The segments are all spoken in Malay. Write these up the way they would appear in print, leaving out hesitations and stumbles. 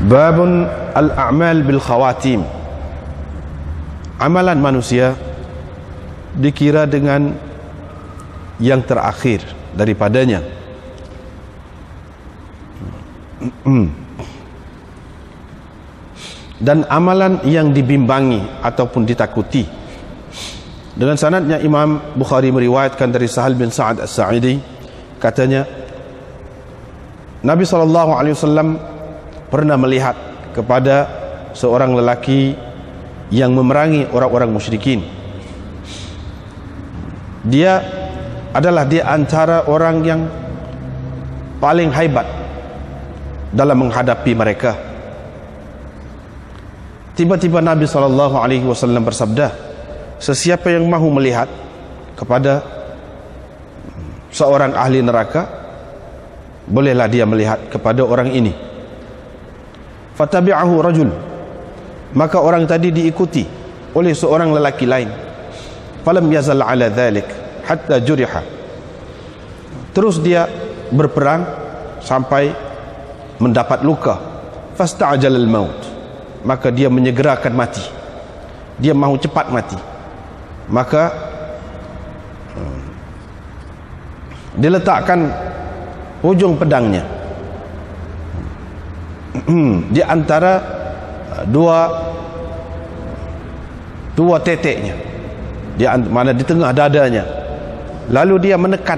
Babun al-a'mal bil khawatim. Amalan manusia dikira dengan yang terakhir daripadanya. Dan amalan yang dibimbangi ataupun ditakuti. Dengan sanadnya Imam Bukhari meriwayatkan dari Sahal bin Sa'ad As-Sa'idi, katanya Nabi SAW pernah melihat kepada seorang lelaki yang memerangi orang-orang musyrikin. Dia adalah di antara orang yang paling hebat dalam menghadapi mereka. Tiba-tiba Nabi SAW bersabda, sesiapa yang mahu melihat kepada seorang ahli neraka, bolehlah dia melihat kepada orang ini. Fatabi'ahu rajul, maka orang tadi diikuti oleh seorang lelaki lain. Falam yazal ala dhalik hatta juriha, terus dia berperang sampai mendapat luka. Fasta'jal al-maut, maka dia menyegerakan mati, dia mahu cepat mati. Maka diletakkan ujung pedangnya di antara dua teteknya, mana di tengah dadanya. Lalu dia menekan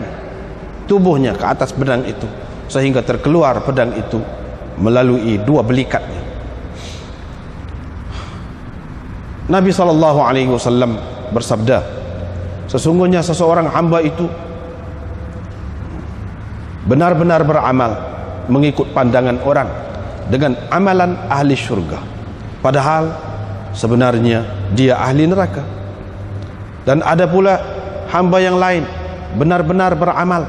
tubuhnya ke atas pedang itu sehingga terkeluar pedang itu melalui dua belikatnya. Nabi SAW bersabda, sesungguhnya seseorang hamba itu benar-benar beramal mengikut pandangan orang dengan amalan ahli syurga, padahal sebenarnya dia ahli neraka. Dan ada pula hamba yang lain benar-benar beramal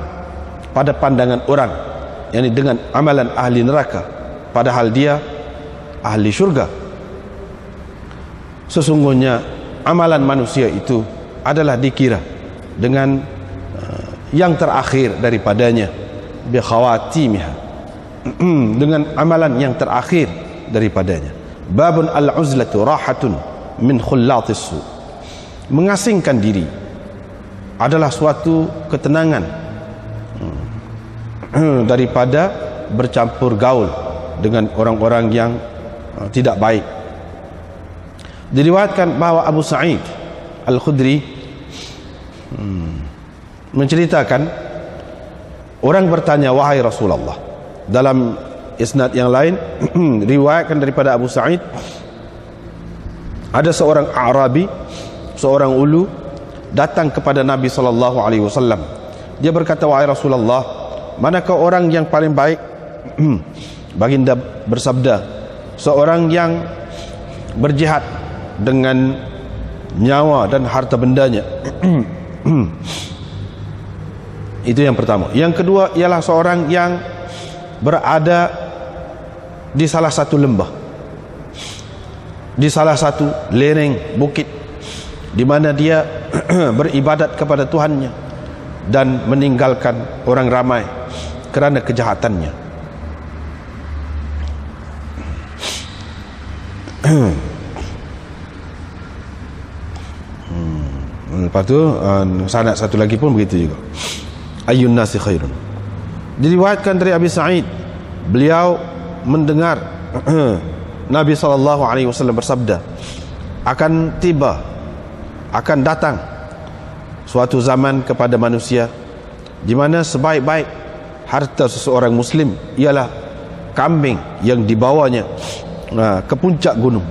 pada pandangan orang, yakni dengan amalan ahli neraka, padahal dia ahli syurga. Sesungguhnya amalan manusia itu adalah dikira dengan yang terakhir daripadanya, bi khawatimiha, dengan amalan yang terakhir daripadanya. Babun al-uzlatu rahatun min khullatis su, mengasingkan diri adalah suatu ketenangan daripada bercampur gaul dengan orang-orang yang tidak baik. Diriwayatkan bahwa Abu Sa'id Al-Khudri menceritakan, orang bertanya, wahai Rasulullah. Dalam isnad yang lain riwayatkan daripada Abu Sa'id, ada seorang Arabi, seorang ulu, datang kepada Nabi SAW. Dia berkata, wahai Rasulullah, manakah orang yang paling baik? Baginda bersabda, seorang yang berjihad dengan nyawa dan harta bendanya. Itu yang pertama. Yang kedua ialah seorang yang berada di salah satu lembah, di salah satu lereng bukit, di mana dia beribadat kepada Tuhannya dan meninggalkan orang ramai kerana kejahatannya. Lepas tu sanad satu lagi pun begitu juga, ayyun nasi khairun. Diriwayatkan dari Abi Sa'id, beliau mendengar Nabi SAW bersabda, akan datang suatu zaman kepada manusia di mana sebaik-baik harta seseorang muslim ialah kambing yang dibawanya ke puncak gunung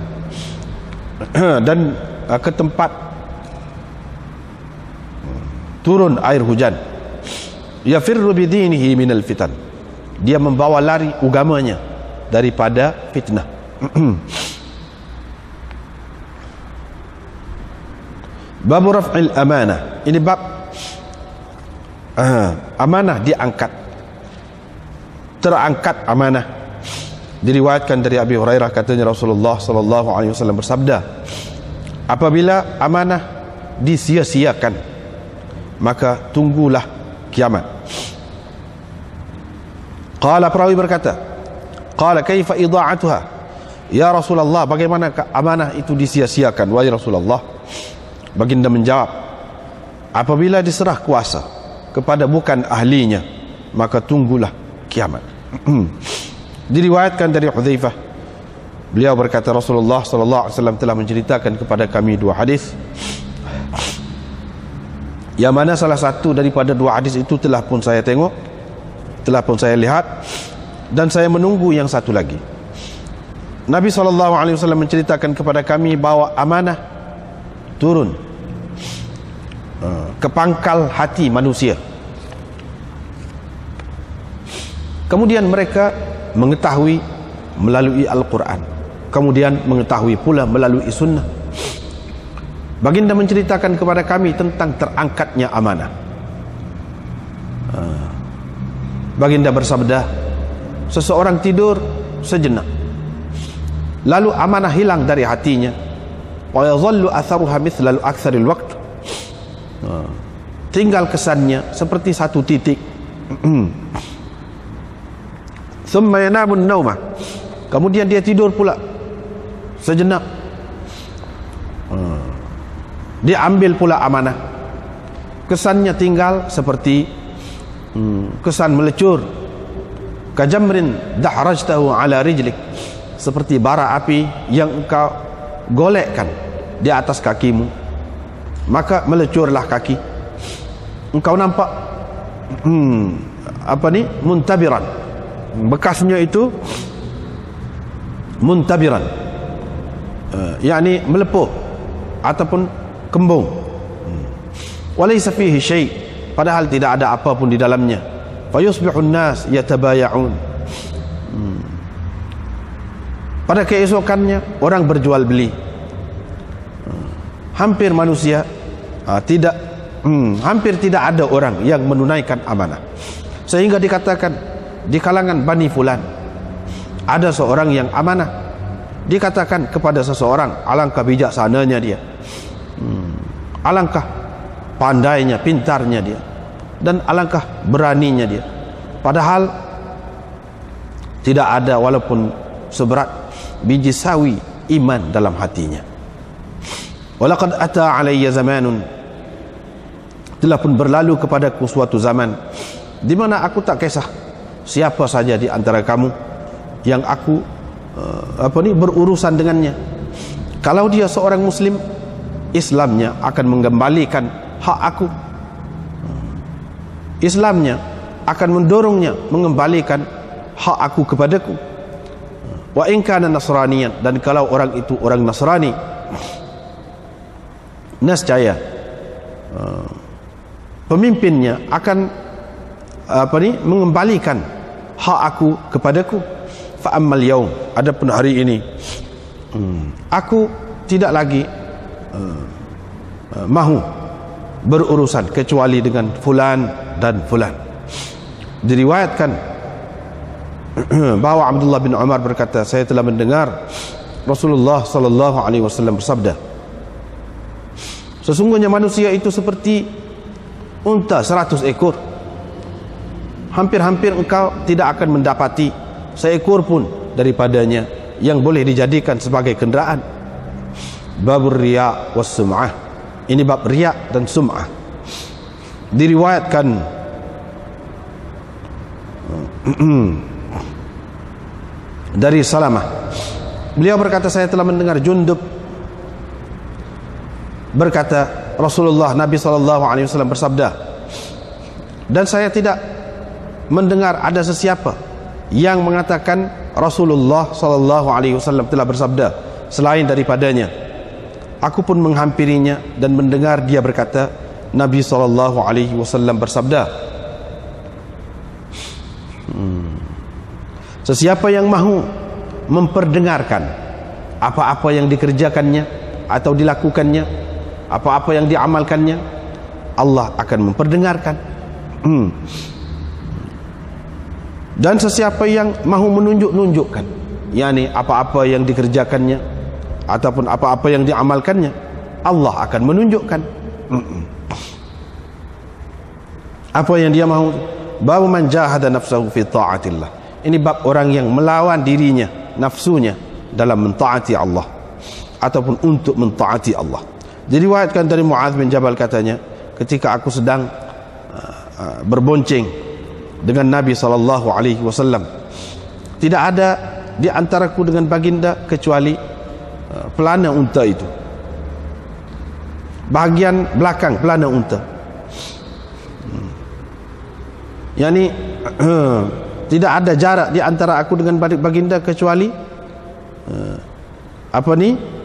dan ke tempat turun air hujan. Yafirru bidinihi minal fitan, dia membawa lari agamanya daripada fitnah. Babu raf'il amanah, ini bab amanah diangkat, terangkat amanah. Diriwayatkan dari Abi Hurairah, katanya Rasulullah SAW bersabda, apabila amanah disia-siakan, maka tunggulah kiamat. Qala, perawi berkata, qala kaifa idha'atuha, Ya Rasulullah, bagaimana amanah itu disia-siakan? Wahai Rasulullah, baginda menjawab, apabila diserah kuasa kepada bukan ahlinya, maka tunggulah kiamat. Diriwayatkan dari Hudzaifah, beliau berkata, Rasulullah sallallahu alaihi wasallam telah menceritakan kepada kami dua hadis, yang mana salah satu daripada dua hadis itu telah pun saya tengok, telah pun saya lihat, dan saya menunggu yang satu lagi. Nabi SAW menceritakan kepada kami bahawa amanah turun ke pangkal hati manusia. Kemudian mereka mengetahui melalui Al-Quran, kemudian mengetahui pula melalui sunnah. Baginda menceritakan kepada kami tentang terangkatnya amanah. Baginda bersabda, seseorang tidur sejenak, lalu amanah hilang dari hatinya, wa yadhallu atharuha mithlal aktsaril waqt, tinggal kesannya seperti satu titik. Thumma yanamun nauma, kemudian dia tidur pula sejenak, dia ambil pula amanah, kesannya tinggal seperti kesan melecur, kajamrin dahrajtahu ala rijlik, seperti bara api yang engkau golekkan di atas kakimu, maka melecurlah kaki. Engkau nampak muntabiran, bekasnya itu muntabiran, yakni melepuh ataupun kembung. Walaysa fihi syai', padahal tidak ada apa pun di dalamnya. Fayusbihun nas yatabaya'un, pada keesokannya orang berjual beli. Hampir manusia hampir tidak ada orang yang menunaikan amanah, sehingga dikatakan di kalangan Bani Fulan ada seorang yang amanah. Dikatakan kepada seseorang, alangkah bijaksananya dia, alangkah pandainya, pintarnya dia, dan alangkah beraninya dia, padahal tidak ada walaupun seberat biji sawi iman dalam hatinya. Walaqad ata alayya zamanun, telah pun berlalu kepadaku suatu zaman di mana aku tak kisah siapa saja di antara kamu yang aku berurusan dengannya. Kalau dia seorang muslim, Islamnya akan mengembalikan hak aku, Islamnya akan mendorongnya mengembalikan hak aku kepadaku. Wa in kana nasraniyan, dan kalau orang itu orang Nasrani, nescaya pemimpinnya akan mengembalikan hak aku kepadaku. Fa ammal yaum, adapun hari ini, aku tidak lagi mahu berurusan kecuali dengan fulan dan fulan. Diriwayatkan bahwa Abdullah bin Umar berkata, saya telah mendengar Rasulullah sallallahu alaihi wasallam bersabda, sesungguhnya manusia itu seperti unta 100 ekor. Hampir-hampir engkau tidak akan mendapati seekor pun daripadanya yang boleh dijadikan sebagai kendaraan. Babur riya was sum'ah, ini bab riya dan sum'ah. Diriwayatkan dari Salamah, beliau berkata, saya telah mendengar Jundub berkata, Rasulullah Nabi SAW bersabda, dan saya tidak mendengar ada sesiapa yang mengatakan Rasulullah SAW telah bersabda selain daripadanya. Aku pun menghampirinya dan mendengar dia berkata, Nabi SAW bersabda, sesiapa yang mahu memperdengarkan apa-apa yang dikerjakannya atau dilakukannya, apa-apa yang diamalkannya, Allah akan memperdengarkan. Dan sesiapa yang mahu menunjuk-nunjukkan, yakni apa-apa yang dikerjakannya ataupun apa-apa yang diamalkannya, Allah akan menunjukkan apa yang dia mahu. Bab man jahada nafsahu fi ta'atillah, ini bab orang yang melawan dirinya, nafsunya, dalam mentaati Allah ataupun untuk mentaati Allah. Diriwayatkan dari Mu'adz bin Jabal katanya, ketika aku sedang berbonceng dengan Nabi SAW, tidak ada di antaraku dengan baginda kecuali pelana unta itu, bahagian belakang pelana unta. Yani tidak ada jarak di antara aku dengan baginda kecuali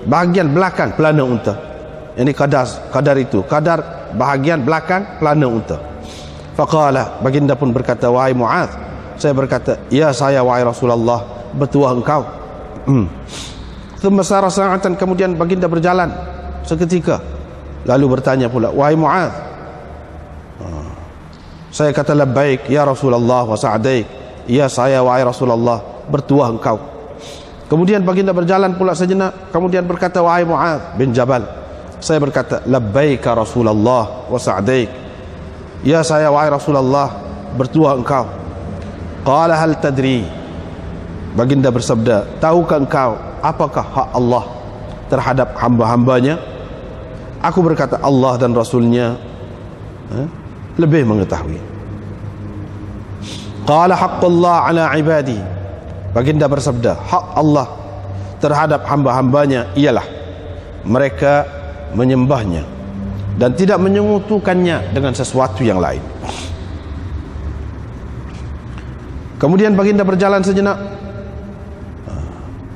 bahagian belakang pelana unta. Yani kadar bahagian belakang pelana unta. Faqala, baginda pun berkata, wahai Mu'adz. Saya berkata, ya saya wahai Rasulullah, bertuah engkau. Thumma sara sa'atan, kemudian baginda berjalan seketika, lalu bertanya pula, wahai Mu'adz. Saya kata, labbaik ya Rasulullah wa sa'daik. Ya saya wahai Rasulullah, bertuah engkau. Kemudian baginda berjalan pula sejenak, kemudian berkata, wahai Mu'adz bin Jabal. Saya berkata, labbaik ya Rasulullah wa sa'daik. Ya saya wahai Rasulullah, bertuah engkau. Qala hal tadri, baginda bersabda, tahukah engkau apakah hak Allah terhadap hamba-hambanya? Aku berkata, Allah dan Rasulnya lebih mengetahui. Qala haqqullah ala ibadi, baginda bersabda, hak Allah terhadap hamba-hambanya ialah mereka menyembahnya dan tidak menyekutukannya dengan sesuatu yang lain. Kemudian baginda berjalan sejenak,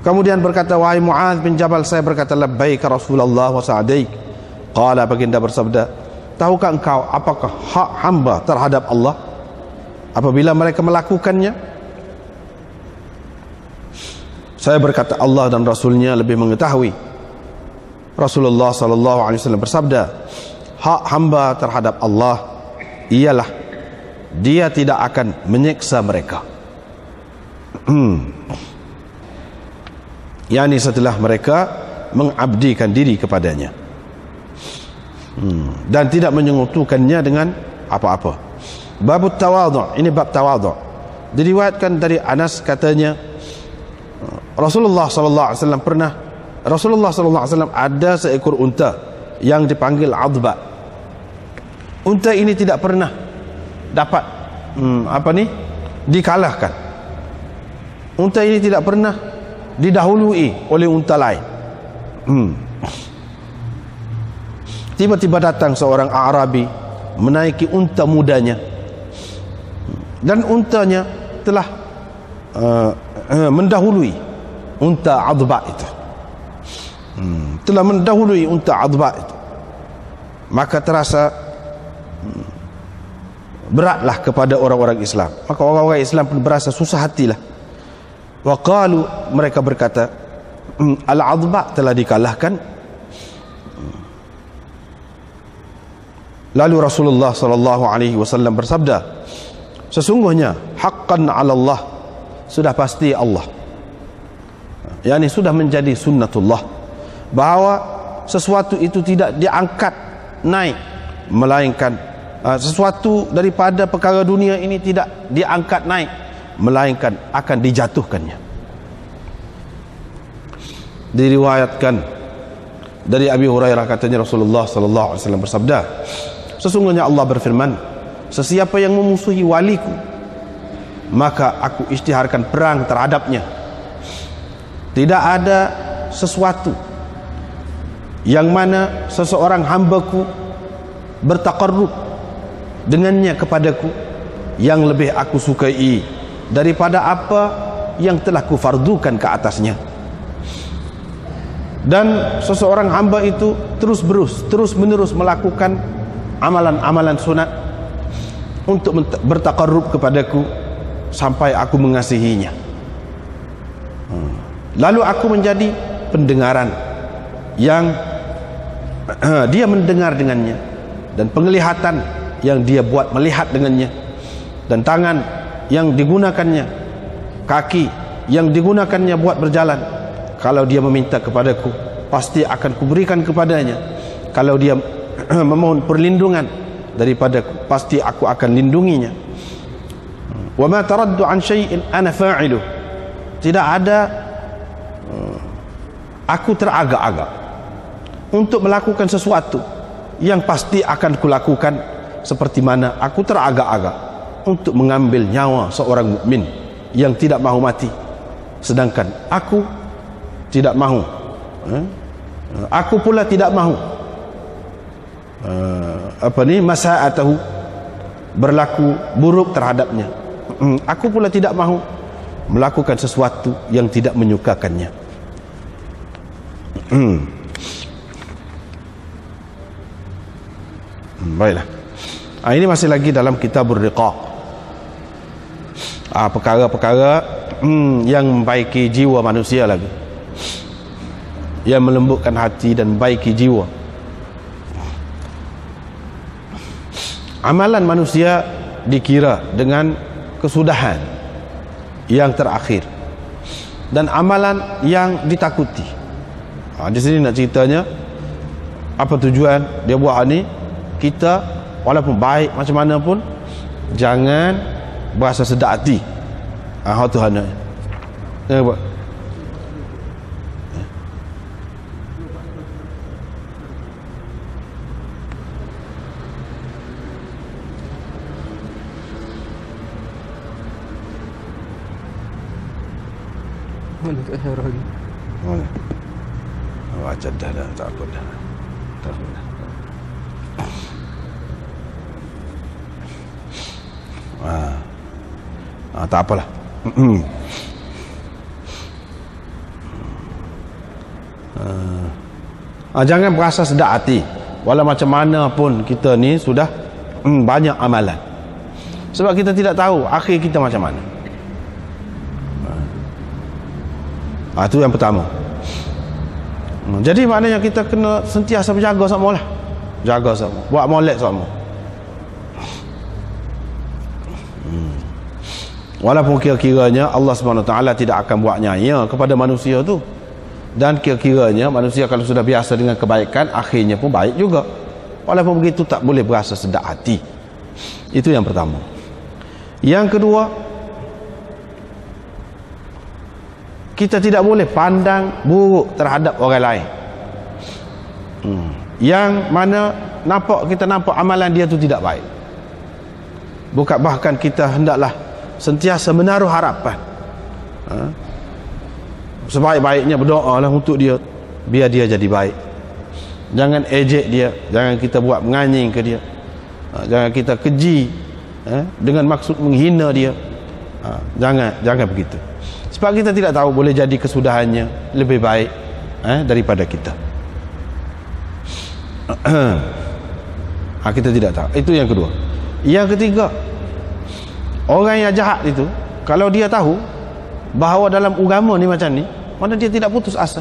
kemudian berkata, wahai Mu'adz bin Jabal. Saya berkata, labbaik Rasulullah wa sa'daik. Qala, baginda bersabda, tahukah engkau apakah hak hamba terhadap Allah apabila mereka melakukannya? Saya berkata, Allah dan Rasulnya lebih mengetahui. Rasulullah SAW bersabda, hak hamba terhadap Allah ialah dia tidak akan menyiksa mereka, yakni setelah mereka mengabdikan diri kepadanya, dan tidak menyekutukannya dengan apa-apa. Bab tawadhu', ini bab tawadhu'. Diriwayatkan dari Anas katanya, Rasulullah SAW ada seekor unta yang dipanggil Adba. Unta ini tidak pernah dapat dikalahkan. Unta ini tidak pernah didahului oleh unta lain. Tiba-tiba datang seorang Arabi menaiki unta mudanya, dan untanya telah mendahului unta Adba itu. Telah mendahului unta Adba itu. Maka terasa beratlah kepada orang-orang Islam. Maka orang-orang Islam pun berasa susah hatilah. Wa qalu, mereka berkata, Al-Adba telah dikalahkan. Lalu Rasulullah SAW bersabda, sesungguhnya haqqan 'ala Allah, sudah pasti Allah, yakni sudah menjadi sunnatullah, bahwa sesuatu itu tidak diangkat naik, melainkan sesuatu daripada perkara dunia ini tidak diangkat naik, melainkan akan dijatuhkannya. Diriwayatkan dari Abi Hurairah katanya, Rasulullah SAW bersabda, sesungguhnya Allah berfirman, sesiapa yang memusuhi waliku, maka aku isytiharkan perang terhadapnya. Tidak ada sesuatu yang mana seseorang hambaku bertaqarrub dengannya kepadaku yang lebih aku sukai daripada apa yang telah kufardukan ke atasnya. Dan seseorang hamba itu terus menerus melakukan amalan-amalan sunat untuk bertaqarrub kepadaku sampai aku mengasihinya. Lalu aku menjadi pendengaran yang dia mendengar dengannya, dan penglihatan yang dia buat melihat dengannya, dan tangan yang digunakannya, kaki yang digunakannya buat berjalan. Kalau dia meminta kepadaku, pasti akan kuberikan kepadanya. Kalau dia memohon perlindungan daripadaku, pasti aku akan lindunginya. Wa ma taraddu an syai'in ana fa'iluh, tidak ada aku teragak-agak untuk melakukan sesuatu yang pasti akan kulakukan, seperti mana aku teragak-agak untuk mengambil nyawa seorang mukmin yang tidak mahu mati, sedangkan aku tidak mahu, aku pula tidak mahu masaatahu, berlaku buruk terhadapnya. Aku pula tidak mahu melakukan sesuatu yang tidak menyukakannya. Baiklah. Ini masih lagi dalam Kitabur Riqaq. Perkara-perkara yang membaiki jiwa manusia lagi, yang melembutkan hati dan membaiki jiwa. Amalan manusia dikira dengan kesudahan yang terakhir, dan amalan yang ditakuti. Di sini nak ceritanya apa tujuan dia buat ni. Kita walaupun baik macam mana pun jangan berasa sedap hati. Tuhan jangan buat. Mana tak syarah lagi? Mana? Baca dah, tak apa dah. Tak apa dah. Tak apalah. Jangan berasa sedap hati walau macam mana pun kita ni sudah banyak amalan, sebab kita tidak tahu akhir kita macam mana. Itu yang pertama. Jadi maknanya kita kena sentiasa berjaga sama lah. Jaga sama, buat molek sama. Walaupun kira-kiranya Allah SWT tidak akan buat nyaya kepada manusia tu, dan kira-kiranya manusia kalau sudah biasa dengan kebaikan, akhirnya pun baik juga. Walaupun begitu tak boleh berasa sedap hati. Itu yang pertama. Yang kedua, kita tidak boleh pandang buruk terhadap orang lain, yang mana kita nampak amalan dia tu tidak baik. Bahkan kita hendaklah sentiasa menaruh harapan, sebaik-baiknya berdoa lah untuk dia, biar dia jadi baik. Jangan ejek dia, jangan kita buat menganying ke dia, jangan kita keji dengan maksud menghina dia. Jangan begitu, sebab kita tidak tahu, boleh jadi kesudahannya lebih baik daripada kita. Kita tidak tahu. Itu yang kedua. Yang ketiga, orang yang jahat itu, kalau dia tahu bahawa dalam agama ni macam ni, mana dia tidak putus asa.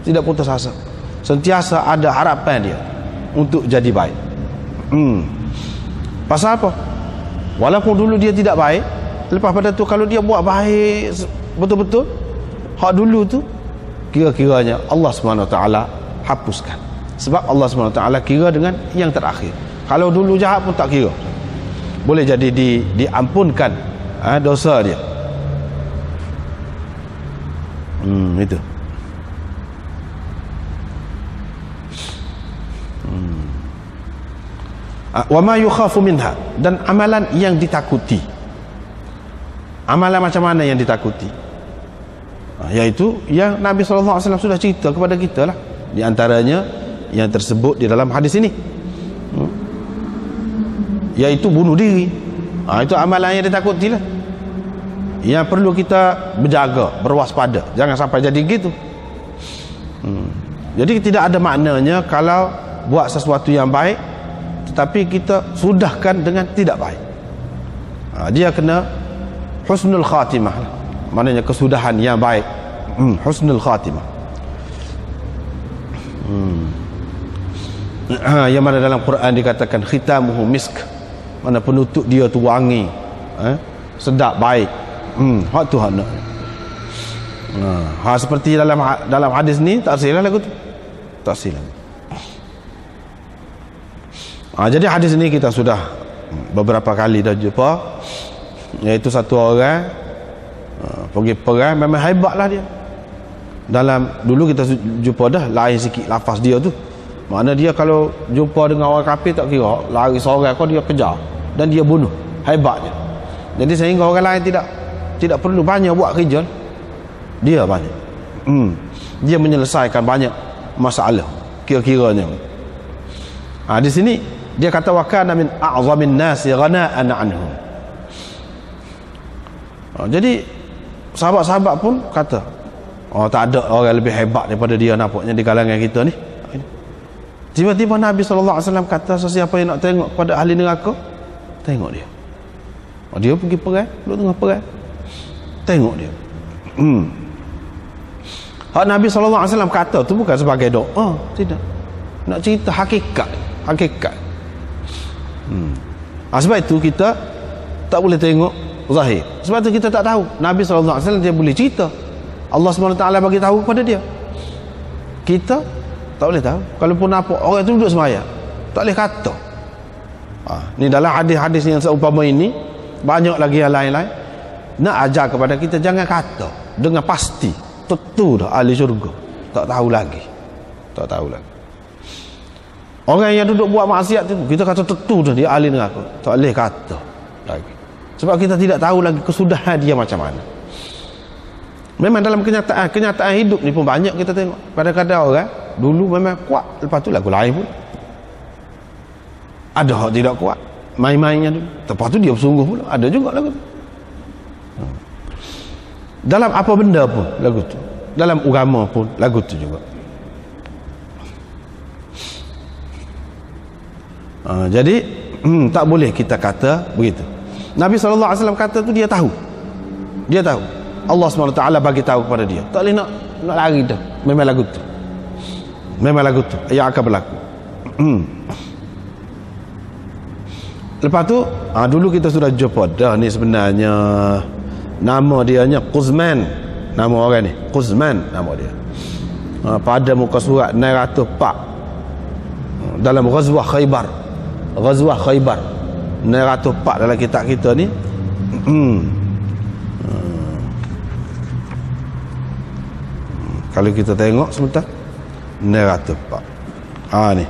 Tidak putus asa, sentiasa ada harapan dia untuk jadi baik. Pasal apa? Walaupun dulu dia tidak baik, lepas pada tu kalau dia buat baik betul-betul, hak dulu tu kira-kiranya Allah SWT hapuskan. Sebab Allah SWT kira dengan yang terakhir. Kalau dulu jahat pun tak kira, boleh jadi diampunkan dosa dia. Itu. Wa ma yukhafu minha, dan amalan yang ditakuti. Amalan macam mana yang ditakuti? Yaitu yang Nabi SAW sudah cerita kepada kita lah. Di antaranya yang tersebut di dalam hadis ini, yaitu bunuh diri. Itu amalan yang ditakuti lah, yang perlu kita berjaga, berwaspada, jangan sampai jadi gitu. Jadi tidak ada maknanya kalau buat sesuatu yang baik tetapi kita sudahkan dengan tidak baik. Dia kena husnul khatimah, maknanya kesudahan yang baik. Husnul khatimah. Yang mana dalam Quran dikatakan khitamuhu misk, mana penutup dia tu wangi, sedap, baik. Hak tu hak nak. Seperti dalam hadis ni tak silap lagu tu. Tak silap. Jadi hadis ni kita sudah beberapa kali dah jumpa, iaitu satu orang pergi perang, memang hebatlah dia. dalam dulu kita jumpa dah lain sikit lafaz dia tu. Makna dia kalau jumpa dengan orang kafir tak kira lari seorang kau dia kejar dan dia bunuh. Hebatnya. Jadi sehingga orang lain tidak perlu banyak buat kerja. Dia banyak. Dia menyelesaikan banyak masalah kira-kiranya. Di sini dia kata wa kana min a'zamin nasi ghana'an anhum. Jadi sahabat-sahabat pun kata, tak ada orang lebih hebat daripada dia nampaknya di kalangan kita ni. Tiba-tiba Nabi SAW kata, sesiapa yang nak tengok pada ahli neraka, tengok dia. Dia pergi perang, duduk tengah perang, tengok dia. Hak Nabi SAW kata tu bukan sebagai doa, tidak. Nak cerita hakikat. Sebab itu kita tak boleh tengok zahir. Sebab itu kita tak tahu. Nabi SAW dia boleh cerita, Allah SWT bagi tahu kepada dia. Kita tak boleh tahu. Kalaupun nampak orang itu duduk sembahyang, tak boleh kata. Ni dalam hadis-hadis yang seumpama ini, banyak lagi yang lain-lain nak ajar kepada kita jangan kata dengan pasti tentu dah ahli syurga. Tak tahu lagi. Orang yang duduk buat maksiat tu kita kata tentu dah dia ahli neraka. Tak boleh kata lagi. Sebab kita tidak tahu lagi kesudahan dia macam mana. Memang dalam kenyataan hidup ni pun banyak kita tengok. Kadang-kadang orang dulu memang kuat, lepas tu lagu lain pun. Ada hak tidak kuat, main-mainnya dulu. Lepas tu dia bersungguh pula. Ada juga lagu tu. Dalam apa benda pun lagu tu. Dalam agama pun lagu tu juga. Jadi tak boleh kita kata begitu. Nabi SAW kata tu dia tahu. Allah SWT bagi tahu kepada dia. Tak boleh nak lari dah. Memang lagu tu yang akan berlaku. Lepas tu dulu kita sudah jumpa dah ni sebenarnya nama dia nya Quzman. Nama orang ni Quzman nama dia. Pada muka surat 904 dalam Ghazwah Khaybar 904 dalam kitab kita ni. Kalau kita tengok sebentar 904 ni.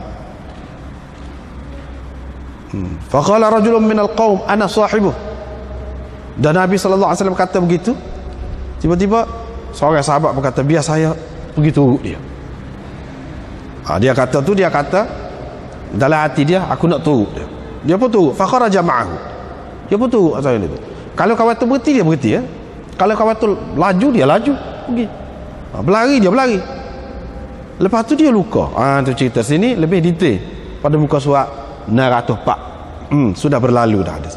Faqala rajulun minal qaum ana sahibuh. Dan Nabi SAW kata begitu. Tiba-tiba seorang sahabat berkata, biar saya pergi turut dia. Dia kata dalam hati dia, aku nak turut dia. Dia pun turut. Fakharaja ma'ahu. Dia pun turut asal itu. Kalau kawan tu berhenti, dia berhenti ya. Kalau kawan tu laju, dia laju pergi. Berlari, dia berlari. Lepas tu dia luka. Tu cerita sini lebih detail pada muka surat 904. Sudah berlalu dah ada.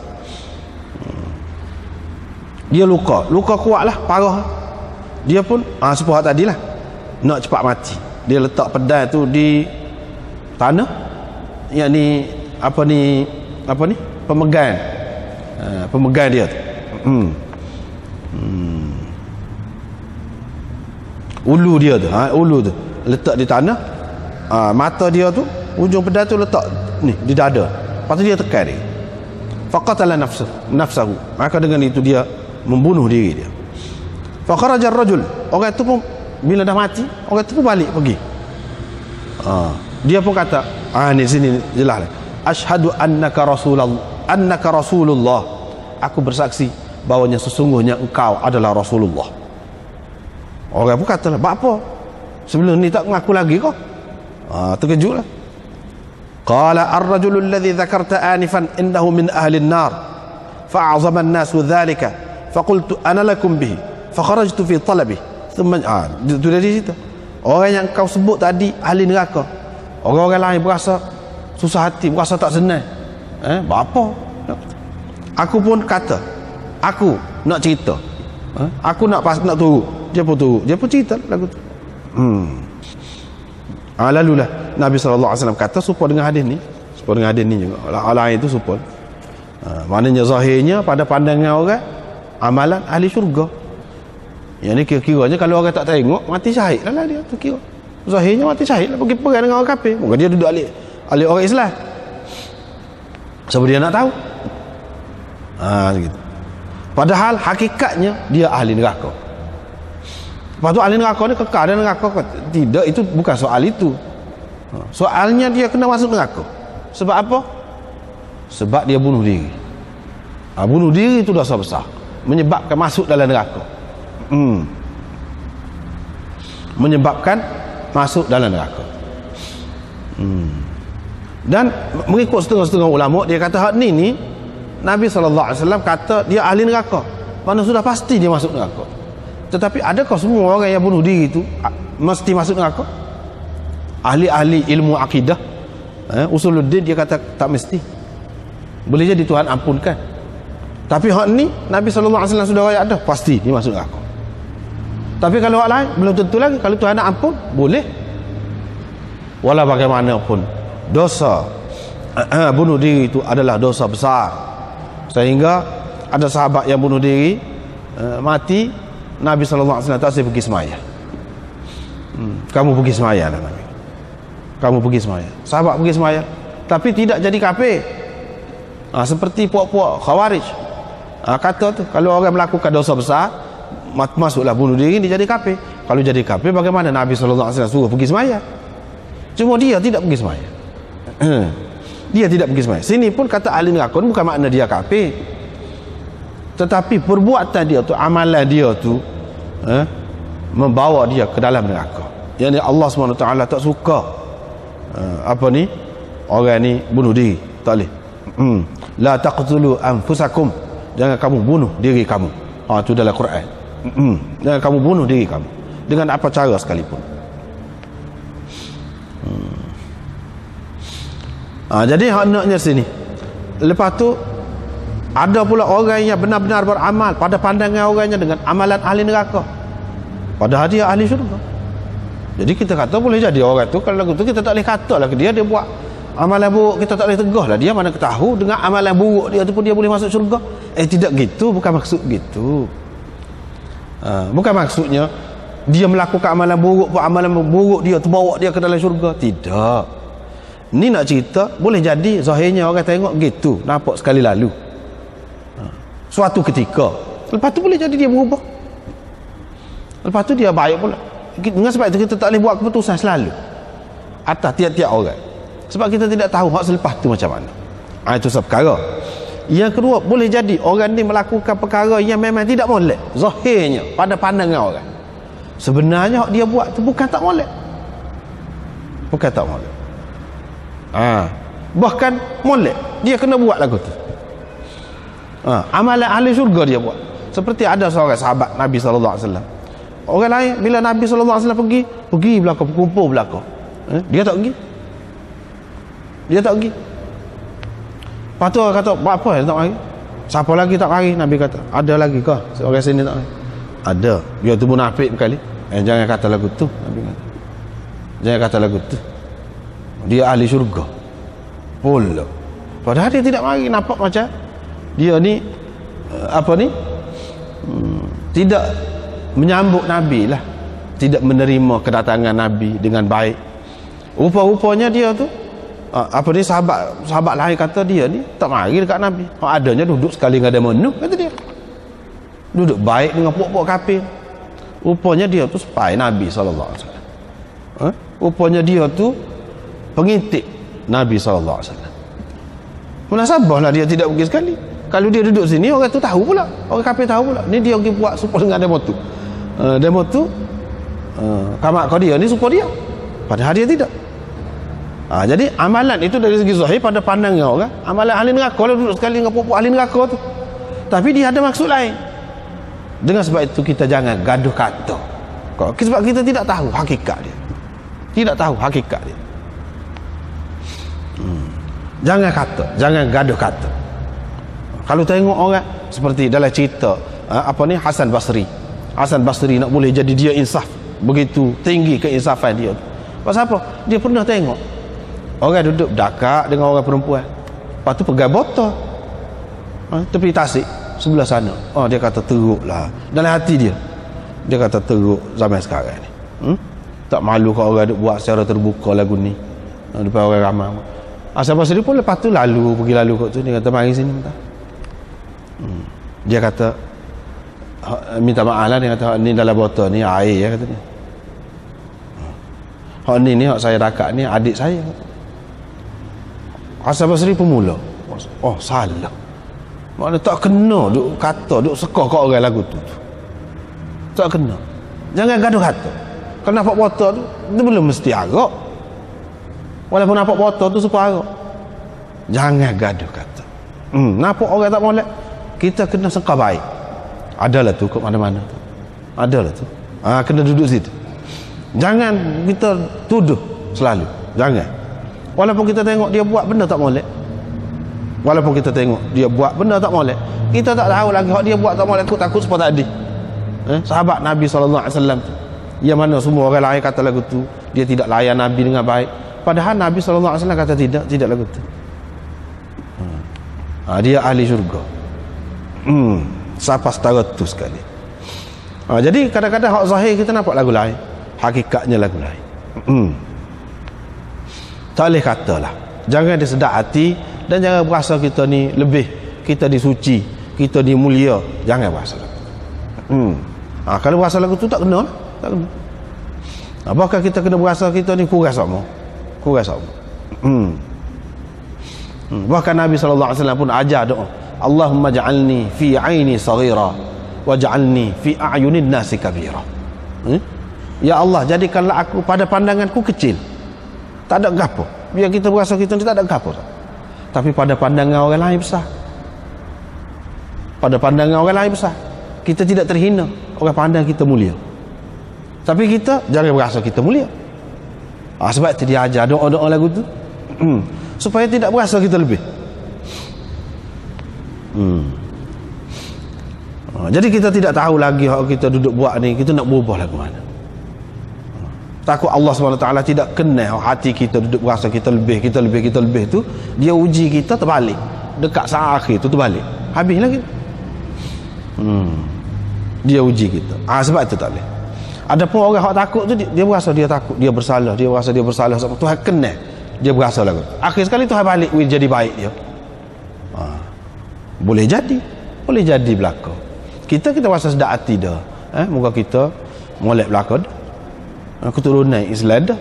Dia luka kuat lah, parah. Dia pun sepuh tadi lah, nak cepat mati. Dia letak pedang tu di tanah, yang ni apa ni pemegang dia tu. Ulu dia tu, ulu tu letak di tanah. Mata dia tu, ujung pedang tu letak ni di dada. Lepas tu dia tekan dia. Faqatala nafsahu. Maka dengan itu dia membunuh diri dia. Fakharaja ar-rajul. Orang tu pun bila dah mati, orang tu pun balik pergi. Dia pun kata, ni sini jelas. Asyhadu annaka rasulullah. Aku bersaksi bahawanya sesungguhnya engkau adalah Rasulullah. Orang pun kata, apa? Sebelum ni tak mengaku lagi kau? Terkejutlah. Qala ar-rajulu alladhi dhakarta anifan innahu min ahli an-nar fa'azama an-nasu dhalika faqultu ana lakum bihi fakharajtu fi talabi thumma itu dari situ. Orang yang kau sebut tadi ahli neraka, orang-orang lain berasa susah hati, berasa tak senang. Apa? Aku pun kata, aku nak cerita, aku nak turut. Dia pun turut, dia pun cerita lagu tu. Lalulah Nabi SAW kata supaya dengan hadis ni juga lain itu supaya maknanya zahirnya pada pandangan orang amalan ahli syurga. Yang ni kira-kiranya kalau orang tak tengok mati syahid lah dia tu, kira zahirnya mati syahid lah, pergi perang dengan orang kafir. Mungkin dia duduk ahli orang Islam, sebab dia nak tahu gitu. Padahal hakikatnya dia ahli neraka. Lepas tu ahli neraka ni kekal dalam neraka ke? Tidak, itu bukan soal itu. Soalnya dia kena masuk neraka. Sebab apa? Sebab dia bunuh diri. Bunuh diri itu dosa besar, menyebabkan masuk dalam neraka. Menyebabkan masuk dalam neraka. Dan mengikut setengah-setengah ulama, dia kata hak ni Nabi SAW kata dia ahli neraka, mana sudah pasti dia masuk neraka. Tetapi adakah semua orang yang bunuh diri itu mesti masuk neraka? Ahli-ahli ilmu akidah, usuluddin, dia kata tak mesti. Boleh jadi Tuhan ampunkan. Tapi hak ni Nabi SAW sudah ayat dah, pasti dia masuk neraka. Tapi kalau hak lain belum tentu lagi. Kalau Tuhan nak ampun, boleh. Walau bagaimanapun, dosa bunuh diri itu adalah dosa besar, sehingga ada sahabat yang bunuh diri, mati, Nabi SAW tak saya pergi semaya. Kamu pergi semaya lah Nabi. Kamu pergi semaya. Sahabat pergi semaya, tapi tidak jadi kafir. Seperti puak-puak Khawarij. Kata tu, kalau orang melakukan dosa besar, masuklah bunuh diri, dia jadi kafir. Kalau jadi kafir, bagaimana Nabi SAW suruh pergi semaya? Cuma dia tidak pergi semaya. Dia tidak pergi semaya. Sini pun kata ahli neraka bukan makna dia kafir, tetapi perbuatan dia tu, amalan dia tu membawa dia ke dalam neraka. Yang Allah SWT tak suka orang ni bunuh diri. Tak boleh. La taqtulu anfusakum, jangan kamu bunuh diri kamu. Itu dalam Quran. Jangan kamu bunuh diri kamu dengan apa cara sekalipun. Jadi haknya sini. Lepas tu ada pula orang yang benar-benar beramal pada pandangan orangnya dengan amalan ahli neraka, padahal dia ahli syurga. Jadi kita kata boleh jadi orang tu, kalau lagu tu kita tak boleh kata lah dia buat amalan buruk, kita tak boleh tegah lah dia, mana ketahu dengan amalan buruk dia tu pun dia boleh masuk syurga. Tidak gitu, bukan maksud gitu. Bukan maksudnya dia melakukan amalan buruk, amalan buruk dia tu bawa dia ke dalam syurga. Tidak. Ni nak cerita, boleh jadi zahirnya orang tengok gitu, nampak sekali lalu, suatu ketika, lepas tu boleh jadi dia berubah, lepas tu dia baik pula. Dengan sebab itu kita tak boleh buat keputusan selalu atas tiap-tiap orang, sebab kita tidak tahu hak selepas tu macam mana. Itu satu perkara. Yang kedua, boleh jadi orang ni melakukan perkara yang memang tidak molek zahirnya pada pandangan orang. Sebenarnya hak dia buat tu bukan tak molek, bukan tak molek, bahkan molek, dia kena buat lagu tu. Amalan ahli syurga dia buat. Seperti ada seorang sahabat Nabi SAW, orang lain bila Nabi SAW pergi belakang, berkumpul belakang, dia tak pergi. Lepas tu orang kata, buat apa dia tak mari? Siapa lagi tak mari? Nabi kata, ada lagi kah orang sini tak mari? Ada. Dia tu munafik sekali. Jangan kata lagu tu, Nabi kata, jangan kata lagu tu, dia ahli syurga pula. Padahal dia tidak mari. Nampak macam dia ni tidak menyambut Nabi lah, tidak menerima kedatangan Nabi dengan baik. Rupa-rupanya dia tu sahabat lain kata dia ni tak mari dekat Nabi. Adanya duduk sekali dengan menu, kata dia, duduk baik dengan puak-puak kafir. Rupanya dia tu spy Nabi SAW. Rupanya dia tu pengintip Nabi SAW. Munasabahlah dia tidak pergi sekali. Kalau dia duduk sini, orang tu tahu pula, orang kafir tahu pula, ni dia pergi buat serupa dengan demo tu. Demo tu kamak kau dia ni serupa dia, padahal dia tidak. Jadi amalan itu dari segi zahir pada pandangan orang, amalan ahli neraka, kalau duduk sekali dengan puak-puak ahli neraka tu, tapi dia ada maksud lain. Dengan sebab itu kita jangan gaduh kata, sebab kita tidak tahu hakikat dia, tidak tahu hakikat dia. Jangan kata, jangan gaduh kata. Kalau tengok orang seperti dalam cerita Hasan Basri nak boleh jadi dia insaf, begitu tinggi keinsafan dia. Pasal apa? Dia pernah tengok orang duduk dekat dengan orang perempuan, lepas tu pegang botol tepi tasik sebelah sana. Dia kata teruklah dalam hati dia. Dia kata teruk zaman sekarang ni. Tak malu kalau orang duk buat secara terbuka lagu ni depan orang ramai. Hasan Basri pun lepas tu pergi lalu kat tu, dia kata mari sini bentar. Dia kata minta maaf lah, dia kata ni dalam botol ni air ya kata dia. Hak ni hak saya rakat ni adik saya. Hasan Basri pemula. Oh salah. Maknanya tak kena duk kata, duk sekah kat orang lagu tu. Tak kena. Jangan gaduh kata. Kalau nampak botol tu, dia belum mesti arak. Walaupun nampak botol tu supaya arak. Jangan gaduh kata. Nampak orang tak molek, kita kena sekah baik. Adalah tu kat mana-mana tu. Adalah tu. Kena duduk situ. Jangan kita tuduh selalu. Jangan. Walaupun kita tengok dia buat benda tak molek. Walaupun kita tengok dia buat benda tak molek, kita tak tahu lagi hak dia buat tak molek, takut sebab tadi. Sahabat Nabi SAW tu, yang mana semua orang lain kata lagu tu dia tidak layan Nabi dengan baik, padahal Nabi SAW kata tidak lagu tu. Dia ahli syurga. Siapa setara tu sekali. Jadi kadang-kadang hak zahir kita nampak lagu lain, hakikatnya lagu lain. Tak boleh katalah. Jangan disedak hati dan jangan berasa kita ni lebih, kita disuci, kita ni mulia. Jangan berasa lagu tu. Kalau berasa lagu tu tak kena lah. Tak kena. Apakah kita kena berasa kita ni kurang sama? Kurang sama. Bahkan Nabi SAW pun ajar doa, Allahumma ja'alni fi aini saghira wa ja'alni fi a'yunin nasi kabira. Ya Allah, jadikanlah aku pada pandanganku kecil, tak ada gapo. Biar kita berasa kita ni tak ada gapo, tapi pada pandangan orang lain besar. Pada pandangan orang lain besar. Kita tidak terhina, orang pandang kita mulia. Tapi kita jangan berasa kita mulia. Sebab itu dia ajar doa-doa lagu tu, supaya tidak berasa kita lebih. Jadi kita tidak tahu lagi kalau kita duduk buat ni, kita nak berubah lagu mana. Takut Allah SWT tidak kenal hati kita duduk berasa kita lebih tu, dia uji kita terbalik. Dekat saat akhir tu terbalik, habis lagi. Dia uji kita. Sebab itu tak boleh. Ada pun orang yang takut tu, dia berasa dia takut, dia bersalah, dia berasa dia bersalah. Sebab Tuhan kenal, dia berasa lagu. Akhir sekali Tuhan balik jadi baik dia. Boleh jadi belakang. Kita rasa sedap hati dah. Moga kita molek belakang dah. Keturunan Islam dah.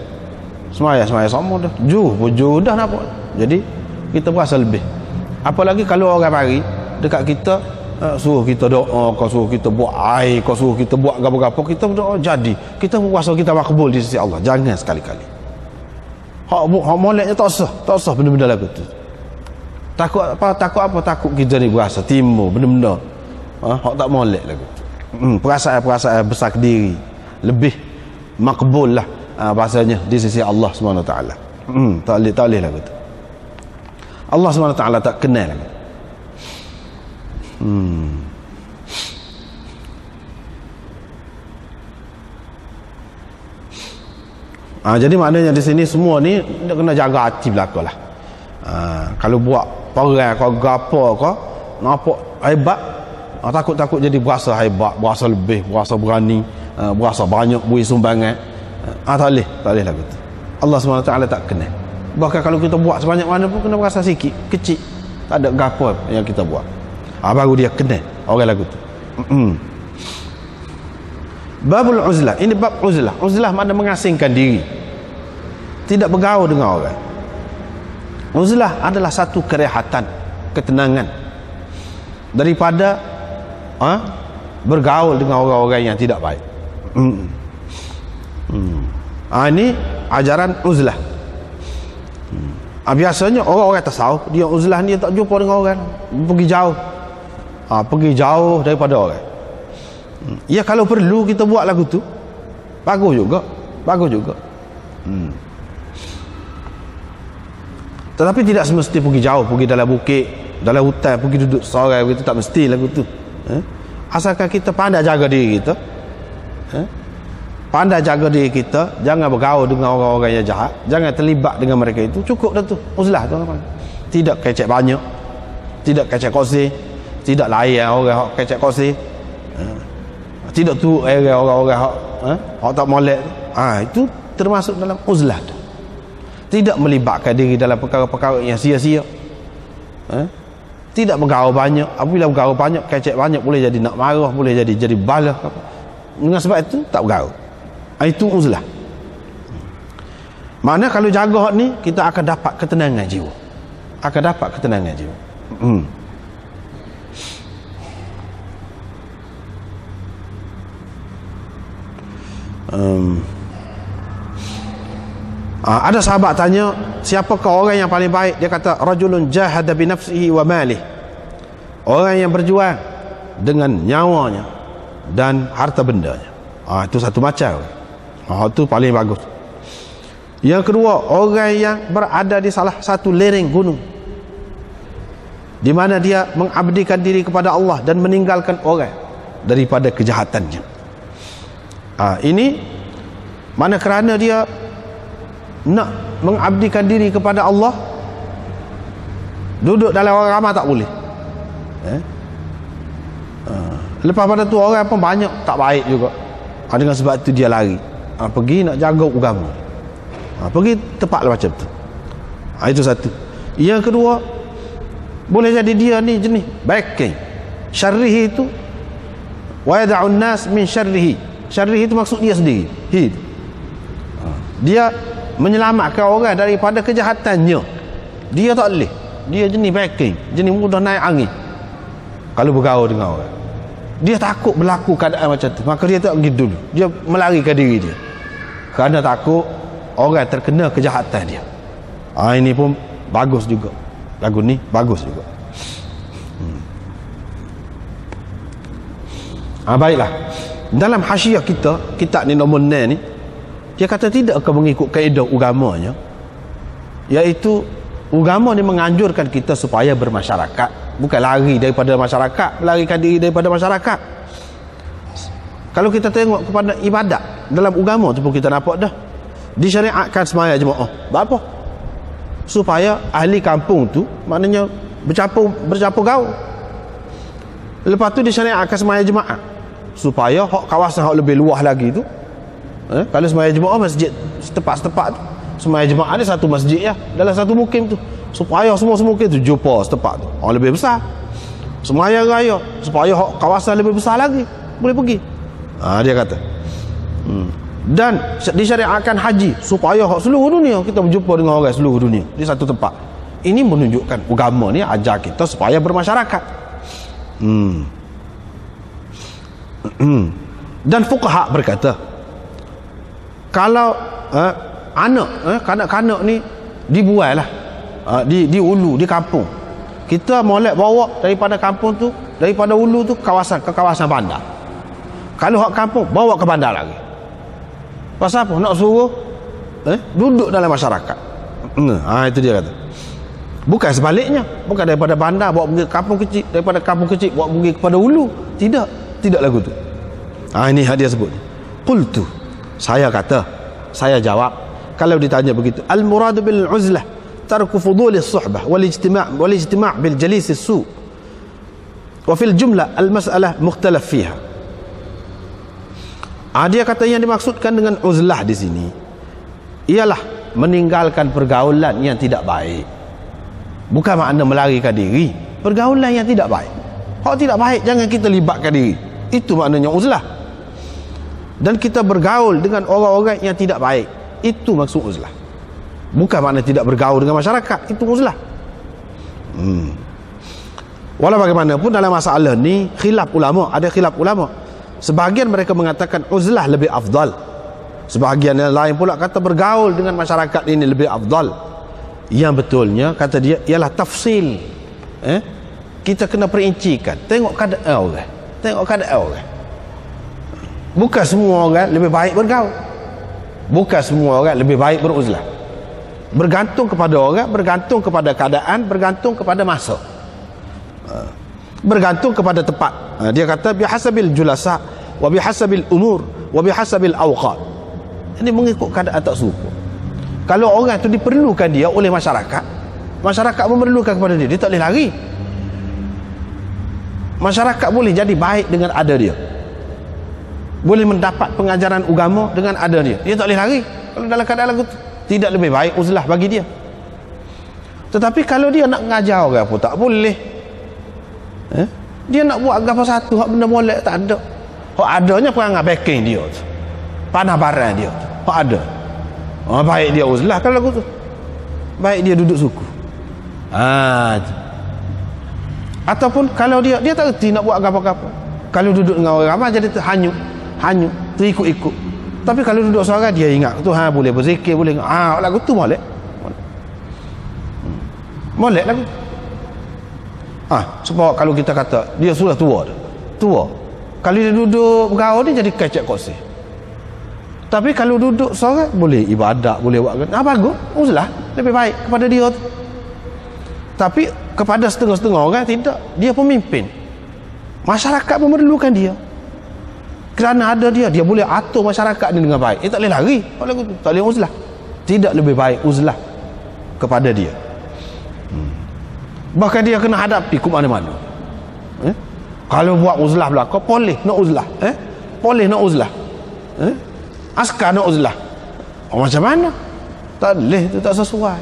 Semaya sama dah. Juh dah nampak. Jadi kita berasa lebih. Apalagi kalau orang mari dekat kita, suruh kita doa, kau suruh kita buat air, kau suruh kita buat gapo-gapo, kita berdoa jadi. Kita berasa kita makbul di sisi Allah. Jangan sekali-kali. Hak moleknya tak usah benda-benda lagu tu. Takut apa? Takut kita ni berasa timbul benda-benda hak tak molek lagu tu. Perasaan-perasaan besar diri lebih makbul lah bahasanya di sisi Allah SWT. Tak boleh lagu tu. Allah SWT tak kenal lagi. Jadi maknanya di sini semua ni kena jaga hati belaka lah. Kalau buat perang kau gapo kau nampak hebat, takut jadi berasa hebat, berasa lebih, berasa berani, berasa banyak beri sumbangan. Tak boleh lagu tu. Allah SWT tak kena. Bahkan kalau kita buat sebanyak mana pun kena berasa sikit, kecil, tak ada gapo yang kita buat. Baru dia kena orang lagu tu. Babul uzlah. Ini bab uzlah. Uzlah makna mengasingkan diri, tidak bergaul dengan orang. Uzlah adalah satu kerehatan, ketenangan daripada bergaul dengan orang-orang yang tidak baik. Ini ajaran uzlah. Biasanya orang-orang tasawuf, dia uzlah ni tak jumpa dengan orang, pergi jauh. Pergi jauh daripada orang. Ya, kalau perlu kita buat lagu tu, bagus juga. Tetapi tidak semesti pergi jauh, pergi dalam bukit, dalam hutan, pergi duduk seorang begitu, tak mesti lagu tu. Asalkan kita pandai jaga diri kita, pandai jaga diri kita, jangan bergaul dengan orang-orang yang jahat, jangan terlibat dengan mereka itu, cukup dah tu uzlah tu. Tidak kecek banyak, tidak kecek kosir, tidak layan orang yang kecek kosir, tidak tu orang-orang yang tak molek. Itu termasuk dalam uzlah tu. Tidak melibatkan diri dalam perkara-perkara yang sia-sia. Tidak bergaul banyak. Apabila bergaul banyak, kecek banyak, boleh jadi nak marah, boleh jadi balah. Dengan sebab itu tak bergaul. Itu uzlah. Makna kalau jaga hak ni, kita akan dapat ketenangan jiwa. Akan dapat ketenangan jiwa. Ada sahabat tanya, siapakah orang yang paling baik? Dia kata, rajulun jahada bi nafsihi wa malih. Orang yang berjuang dengan nyawanya dan harta bendanya. Itu satu macam. Itu paling bagus. Yang kedua, orang yang berada di salah satu lereng gunung, di mana dia mengabdikan diri kepada Allah dan meninggalkan orang daripada kejahatannya. Ini mana kerana dia nak mengabdikan diri kepada Allah, duduk dalam orang ramai tak boleh. Lepas pada tu orang pun banyak tak baik juga. Dengan sebab itu dia lari, pergi nak jaga agama, pergi tempat macam tu. Itu satu. Yang kedua, boleh jadi dia ni jenis backing syarrihi itu, wa yad'un nas min syarrihi. Syarrihi itu maksud dia sendiri. Dia menyelamatkan orang daripada kejahatannya. Dia tak boleh. Dia jenis backing, jenis mudah naik angin kalau bergaul dengan orang. Dia takut berlaku keadaan macam tu, maka dia tak pergi dulu. Dia melarikan diri dia kerana takut orang terkena kejahatan dia. Ini pun bagus juga. Lagu ni bagus juga. Baiklah. Dalam hasyiah kita, kitab ni nombor 9 ni, dia kata tidak akan mengikut kaedah agamanya, iaitu agama ni menganjurkan kita supaya bermasyarakat, bukan lari daripada masyarakat, melarikan diri daripada masyarakat. Kalau kita tengok kepada ibadat dalam agama tu pun kita nampak dah disyariatkan semaya jemaah. Apa? Supaya ahli kampung tu maknanya bercampur gaul. Lepas tu disyariatkan semaya jemaah supaya hak kawasan hak lebih luas lagi tu, kalau semaya jemaah masjid setempat-setempat tu, semaya jemaah ni satu masjid ya, dalam satu mukim tu, supaya semua mukim tu jumpa setempat tu, orang lebih besar. Semaya raya supaya hak kawasan lebih besar lagi, boleh pergi. Dia kata. Dan disyariatkan haji supaya hak seluruh dunia kita berjumpa dengan orang seluruh dunia di satu tempat. Ini menunjukkan agama ni ajar kita supaya bermasyarakat. Dan fuqaha berkata, kalau kanak-kanak ni dibuai lah, di ulu, di kampung, kita molek bawa daripada kampung tu, daripada ulu tu ke kawasan bandar. Kalau hak kampung, bawa ke bandar lagi. Pasal apa? Nak suruh duduk dalam masyarakat. Itu dia kata. Bukan sebaliknya, bukan daripada bandar bawa pergi ke kampung kecil, daripada kampung kecil bawa pergi kepada ulu. Tidak lagu tu. Ini dia sebut. Qultu, saya kata, saya jawab, kalau ditanya begitu, al murad bil uzlah tarku fudul as-suhbah wal ijtima' bil jalis as-su'. Wa fil jumlah al mas'alah mukhtalaf fiha. Dia kata yang dimaksudkan dengan uzlah di sini ialah meninggalkan pergaulan yang tidak baik. Bukan makna melarikan diri, pergaulan yang tidak baik. Kalau tidak baik, jangan kita libatkan diri. Itu maknanya uzlah. Dan kita bergaul dengan orang-orang yang tidak baik, itu maksud uzlah. Bukan makna tidak bergaul dengan masyarakat, itu uzlah. Walau bagaimanapun dalam masalah ni khilaf ulama, ada khilaf ulama. Sebahagian mereka mengatakan uzlah lebih afdal, sebahagian yang lain pula kata bergaul dengan masyarakat ini lebih afdal. Yang betulnya kata dia ialah tafsil. Kita kena perincikan, tengok keadaan orang, bukan semua orang lebih baik bergaul, bukan semua orang lebih baik beruzlah. Bergantung kepada orang, bergantung kepada keadaan, bergantung kepada masa, bergantung kepada tempat. Dia kata bihasabil julasa wa bihasabil umur wa bihasabil awqat. Ini mengikut keadaan tak serupa. Kalau orang tu diperlukan dia oleh masyarakat, masyarakat memerlukan kepada dia, dia tak boleh lari. Masyarakat boleh jadi baik dengan ada dia, boleh mendapat pengajaran agama dengan ada dia, dia tak boleh lari. Kalau dalam keadaan lagu tu, tidak lebih baik uzlah bagi dia. Tetapi kalau dia nak mengajar orang pun tak boleh, Dia nak buat apa satu hak benda molek tak ada. Hak adanya perangai backing dia tu, panah barang dia tu, hak ada. Baik dia uzlah kalau lagu tu, baik dia duduk suku. Ataupun kalau dia tak reti nak buat apa-apa, kalau duduk dengan orang ramai jadi hanyut terikut-ikut. Tapi kalau duduk seorang dia ingat tu, boleh berzikir, boleh lagu tu molek lagu. Sebab kalau kita kata dia sudah tua, kalau dia duduk bergaul dia jadi kecek koseh. Tapi kalau duduk seorang boleh ibadat, boleh buat bagus, uzlah, lebih baik kepada dia tu. Tapi kepada setengah-setengah orang tidak, dia pemimpin, masyarakat memerlukan dia. Kerana ada dia boleh atur masyarakat ni dengan baik. Tak boleh lari tak boleh uzlah, tidak, lebih baik uzlah kepada dia. Bahkan dia kena hadapi ke mana-mana. Kalau buat uzlah belaka, boleh nak uzlah, boleh nak uzlah, askar nak uzlah, macam mana? Tak boleh, itu tak sesuai.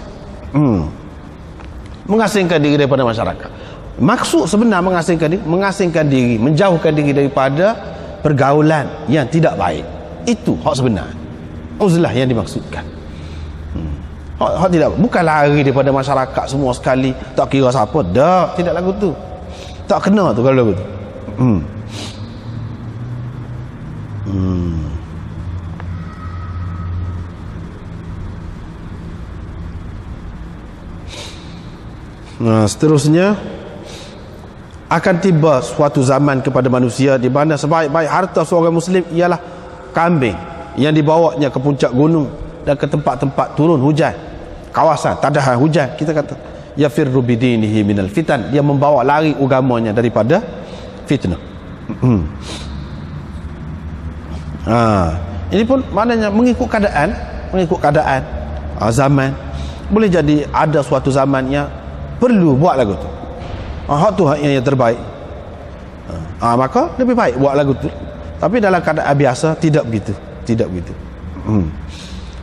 Mengasingkan diri daripada masyarakat. Maksud sebenar mengasingkan diri, menjauhkan diri daripada pergaulan yang tidak baik. Itu hak sebenar uzlah yang dimaksudkan. Hak tidak, bukan lari daripada masyarakat semua sekali, tak kira siapa. Tidak lagu tu, tak kena tu kalau lagu tu. Seterusnya akan tiba suatu zaman kepada manusia di mana sebaik-baik harta seorang muslim ialah kambing yang dibawanya ke puncak gunung dan ke tempat-tempat turun hujan, kawasan tadahan hujan. Kita kata yafirru bidinihi minal fitan, dia membawa lari agamanya daripada fitnah. Ini pun maknanya mengikut keadaan zaman. Boleh jadi ada suatu zaman yang perlu buat lagu tu, hak tu yang terbaik, maka lebih baik buat lagu tu. Tapi dalam keadaan biasa tidak begitu.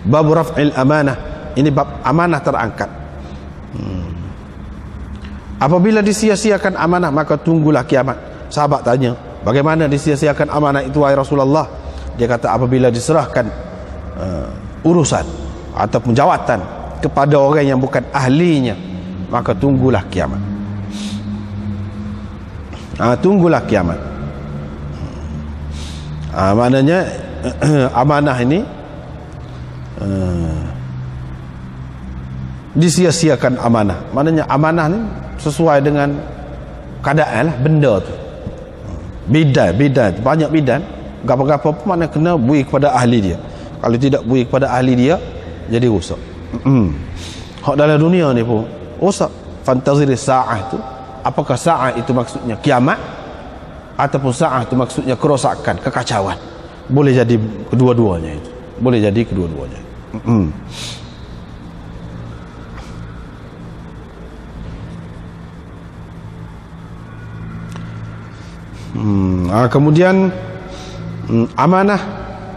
Bab raf'il amanah, ini bab amanah terangkat. Apabila disia-siakan amanah maka tunggulah kiamat. Sahabat tanya, bagaimana disia-siakan amanah itu wahai Rasulullah? Dia kata apabila diserahkan urusan ataupun jawatan kepada orang yang bukan ahlinya, maka tunggulah kiamat. Tunggulah kiamat. Maknanya amanah ini disia-siakan amanah. Maknanya amanah ni sesuai dengan keadaan lah, benda tu. Bidan, banyak bidan, gapa-gapa pun mana kena beri kepada ahli dia. Kalau tidak beri kepada ahli dia, jadi rosak. Hak dalam dunia ni pun rosak. Fantazir sa'ah itu, apakah sa'ah itu maksudnya kiamat ataupun sa'ah itu maksudnya kerosakan, kekacauan? Boleh jadi kedua-duanya itu. Kemudian amanah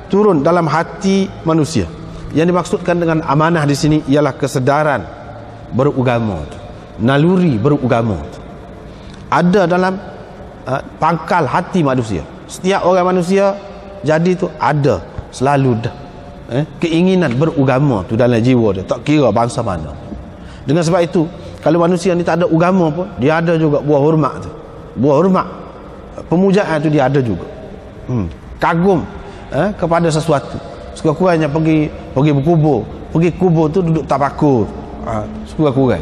turun dalam hati manusia. Yang dimaksudkan dengan amanah di sini ialah kesedaran beragama, naluri beragama ada dalam pangkal hati manusia. Setiap orang manusia jadi tu ada selalu dah keinginan beragama tu dalam jiwa dia, tak kira bangsa mana. Dengan sebab itu kalau manusia ni tak ada agama pun dia ada juga buah hormat tu, buah hormat pemujaan tu dia ada juga. Kagum kepada sesuatu, sekurang-kurangnya pergi berkubur, pergi kubur tu duduk tafakur, sekurang-kurang.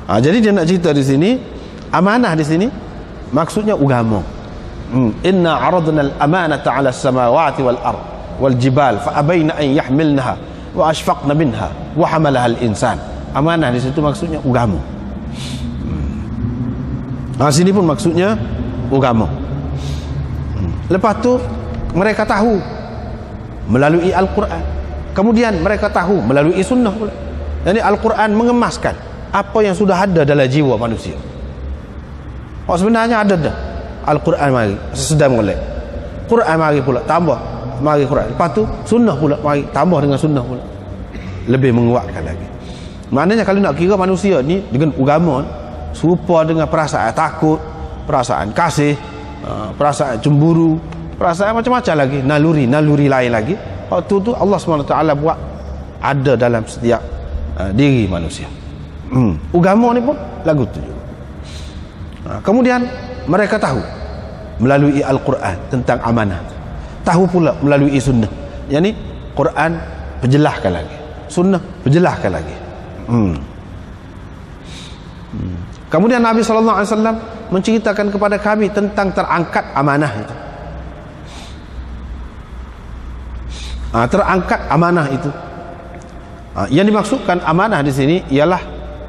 Jadi dia nak cerita di sini amanah, di sini maksudnya agama. Inna aradna al-amanata 'ala as-samawati wal ard wal jibal fa abaina an yahmilnaha wa ashfaqna minha wa hamalaha al-insan. Amanah di situ maksudnya agama. Sini pun maksudnya agama. Lepas tu mereka tahu melalui Al-Quran, kemudian mereka tahu melalui sunnah pula. Jadi Al-Quran mengemaskan apa yang sudah ada dalam jiwa manusia. Sebenarnya ada dah. Al-Quran mari sedang molek, Quran mari pula tambah, mari Quran. Lepas tu sunnah pula mari tambah dengan sunnah pula, lebih menguatkan lagi. Maknanya kalau nak kira manusia ni dengan agama, serupa dengan perasaan takut, perasaan kasih, perasaan cemburu, perasaan macam-macam lagi, naluri lain lagi. Waktu tu Allah SWT buat ada dalam setiap diri manusia. Agama ni pun lagu tu juga. Kemudian mereka tahu melalui Al-Quran tentang amanah, tahu pula melalui sunnah. Yang ni Quran penjelaskan lagi, sunnah penjelaskan lagi. Kemudian Nabi SAW menceritakan kepada kami tentang terangkat amanah itu. Terangkat amanah itu. Yang dimaksudkan amanah di sini ialah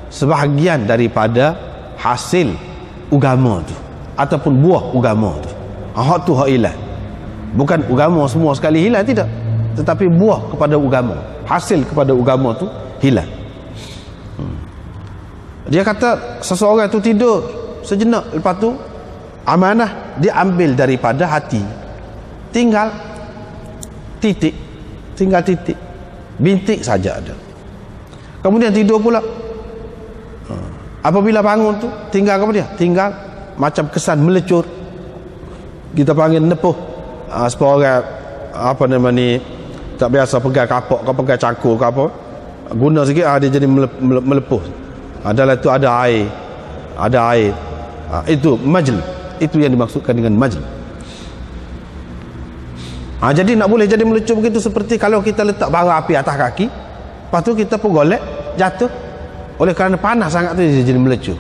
sebahagian daripada hasil agama tu ataupun buah agama tu. Hak tu hak hilang. Bukan agama semua sekali hilang, tidak. Tetapi buah kepada agama, hasil kepada agama tu hilang. Dia kata seseorang tu tidur sejenak, lepas tu amanah diambil daripada hati, tinggal titik, bintik saja ada. Kemudian tidur pula. Apabila bangun tu tinggal apa dia? Tinggal macam kesan melecur. Kita panggil nepuh. Seorang apa nama ni tak biasa pegang kapak ke pegang cangkul ke apa, guna sikit dia jadi melepuh. Dalam tu ada air, itu majl, itu yang dimaksudkan dengan majl. Jadi nak boleh jadi melecur begitu, seperti kalau kita letak bara api atas kaki, lepas tu kita pun golek jatuh, oleh kerana panas sangat tu dia jadi melecur.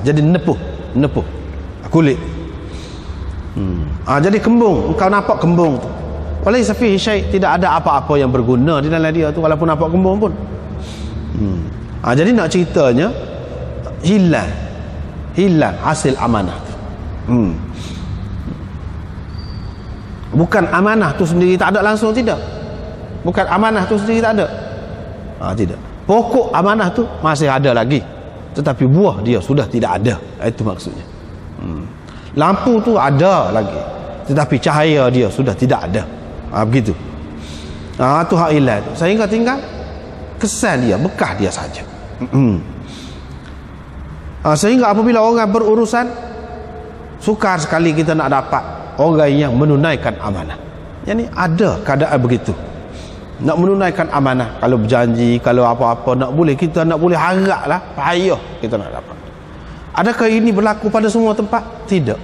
Jadi nepuh kulit. Jadi kembung, engkau nampak kembung tu, oleh safi syai, tidak ada apa-apa yang berguna di dalam dia tu walaupun nampak kembung pun. Jadi nak ceritanya hilang hasil amanah tu. Bukan amanah tu sendiri tak ada langsung, tidak. Bukan amanah tu sendiri tak ada. Tidak. Pokok amanah tu masih ada lagi, tetapi buah dia sudah tidak ada. Itu maksudnya. Lampu tu ada lagi, tetapi cahaya dia sudah tidak ada. Begitu. Tu hak hilang. Sehingga tinggal kesan dia, bekas dia saja. Sehingga apabila orang berurusan, sukar sekali kita nak dapat orang yang menunaikan amanah. Yang ni ada keadaan begitu. Nak menunaikan amanah, kalau berjanji, kalau apa-apa nak boleh, kita nak boleh haraplah, payah kita nak dapat. Adakah ini berlaku pada semua tempat? Tidak.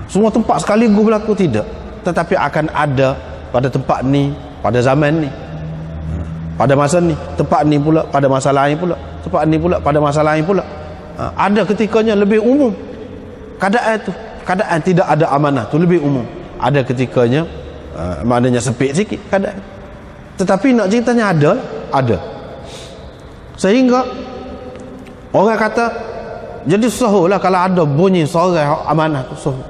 Semua tempat sekaligus berlaku, tidak. Tetapi akan ada pada tempat ni, pada zaman ni, pada masa ni, tempat ni pula, pada masa lain pula, tempat ni pula, pada masa lain pula. Ada ketikanya lebih umum keadaan tu, keadaan tidak ada amanah tu lebih umum. Ada ketikanya maknanya sepit sikit keadaan. Tetapi nak ceritanya ada. Sehingga orang kata jadi sahurlah kalau ada bunyi seorang amanah tu sahur,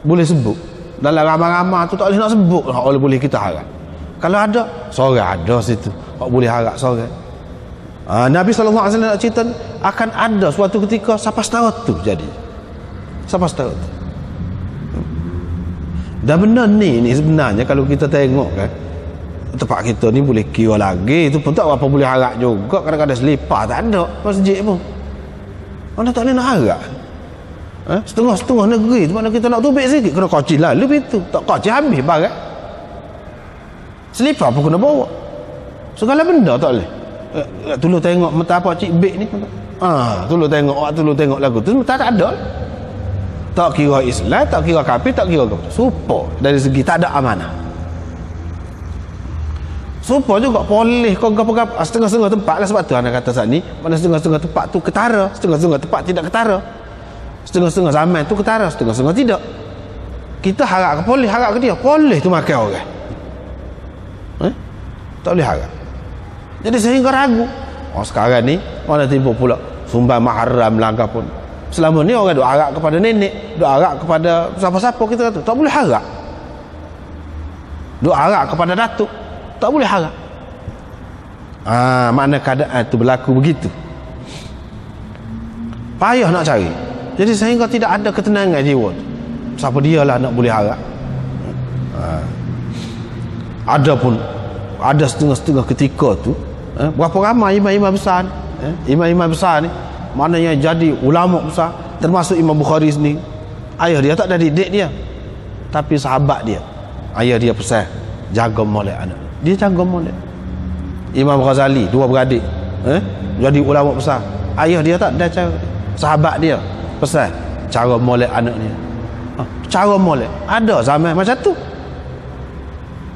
boleh sebut dalam ramai-ramai tu, tak boleh nak sebut lah, boleh kita harap. Kalau ada seorang ada situ, tak boleh harap seorang. Nabi SAW nak cerita akan ada suatu ketika siapa setara tu jadi. Siapa setara tu. Dan benar ni sebenarnya kalau kita tengok kan, tempat kita ni boleh kira lagi, itu pun tak apa boleh harap juga. Kadang-kadang selipar tak ada masjid pun. Mana tak boleh nak harap. Setengah-setengah negeri tu mana kita nak tubik sikit, kena kocil lalu itu. Tak kocil habis barang. Selipar pun kena bawa. Segala benda tak boleh. Tolong tengok mata apa cik beg ni. Tolong tengok lagu tu tak ada. Tak kira Islam, tak kira kafir, tak kira apa. Supo dari segi tak ada amanah. Supo juga boleh kau gap-gap setengah-setengah tempat lah, sebab tu anak kata saat ni mana setengah-setengah tempat tu ketara, setengah-setengah tempat tidak ketara. Setengah-setengah zaman tu ketara, setengah-setengah tidak. Kita harap ke boleh, harap ke dia boleh tu makan orang. Tak boleh harap. Jadi sehingga ragu. Sekarang ni mana timbul pula sumbang mahram langkah pun. Selama ni orang duk harap kepada nenek, duk harap kepada siapa-siapa kita kata, tak boleh harap. Duk harap kepada datuk, tak boleh harap. Makna keadaan tu berlaku begitu. Payah nak cari. Jadi sehingga tidak ada ketenangan jiwa. Siapa dialah nak boleh harap. Ada pun ada setengah-setengah ketika tu, berapa ramai imam-imam besar ni, imam-imam besar ni maknanya jadi ulama besar, termasuk Imam Bukhari sendiri. Ayah dia tak ada didik dia, tapi sahabat dia, ayah dia pesan jaga molek anak dia, jaga molek. Imam Ghazali, dua beradik, jadi ulama besar, ayah dia tak ada cara, sahabat dia pesan cara molek anak dia. Cara molek ada zaman macam tu,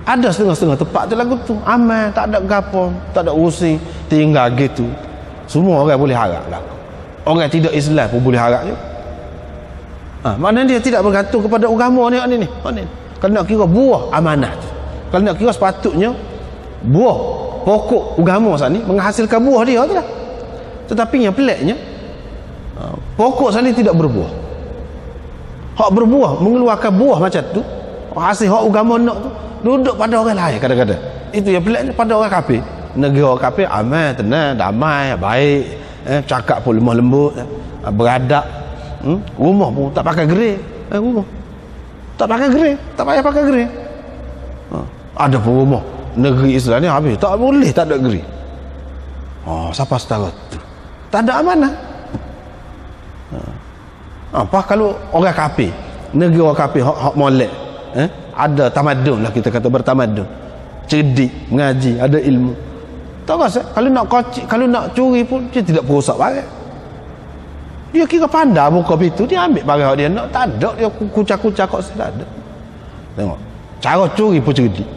ada setengah-setengah tempat tu lagu tu aman, tak ada gapo, tak ada urusan, tinggal gitu. Semua orang boleh harap lah, orang tidak Islam pun boleh harap je. Maknanya dia tidak bergantung kepada agama ni. Kalau nak kira buah amanah tu, kalau nak kira sepatutnya buah pokok agama saat ni menghasilkan buah dia tu lah. Tetapi yang peliknya, pokok saat ni tidak berbuah. Hak berbuah, mengeluarkan buah macam tu, hasil hak agama nak tu duduk pada orang lain kadang-kadang. Itu yang peliknya pada orang kafir. Negeri orang kafir aman, tenang, damai, baik, cakap pun lemah lembut, beradab, rumah pun tak pakai gerai, rumah tak pakai gerai, tak payah pakai gerai. Ada pun rumah negeri Islam ni habis tak boleh tak ada gerai. Siapa setara tu tak ada amanah. Apa kalau orang kafir, negeri orang kafir hak molek, ada tamadun lah, kita kata bertamadun, cerdik, mengaji, ada ilmu. Tak rasa kalau nak kocik, kalau nak curi pun dia tidak perosak barang. Dia kira pandai muka pintu, dia ambil barang dia nak, tak ada dia kucak-kucak kok tak ada. Tengok cara curi pun cerdik,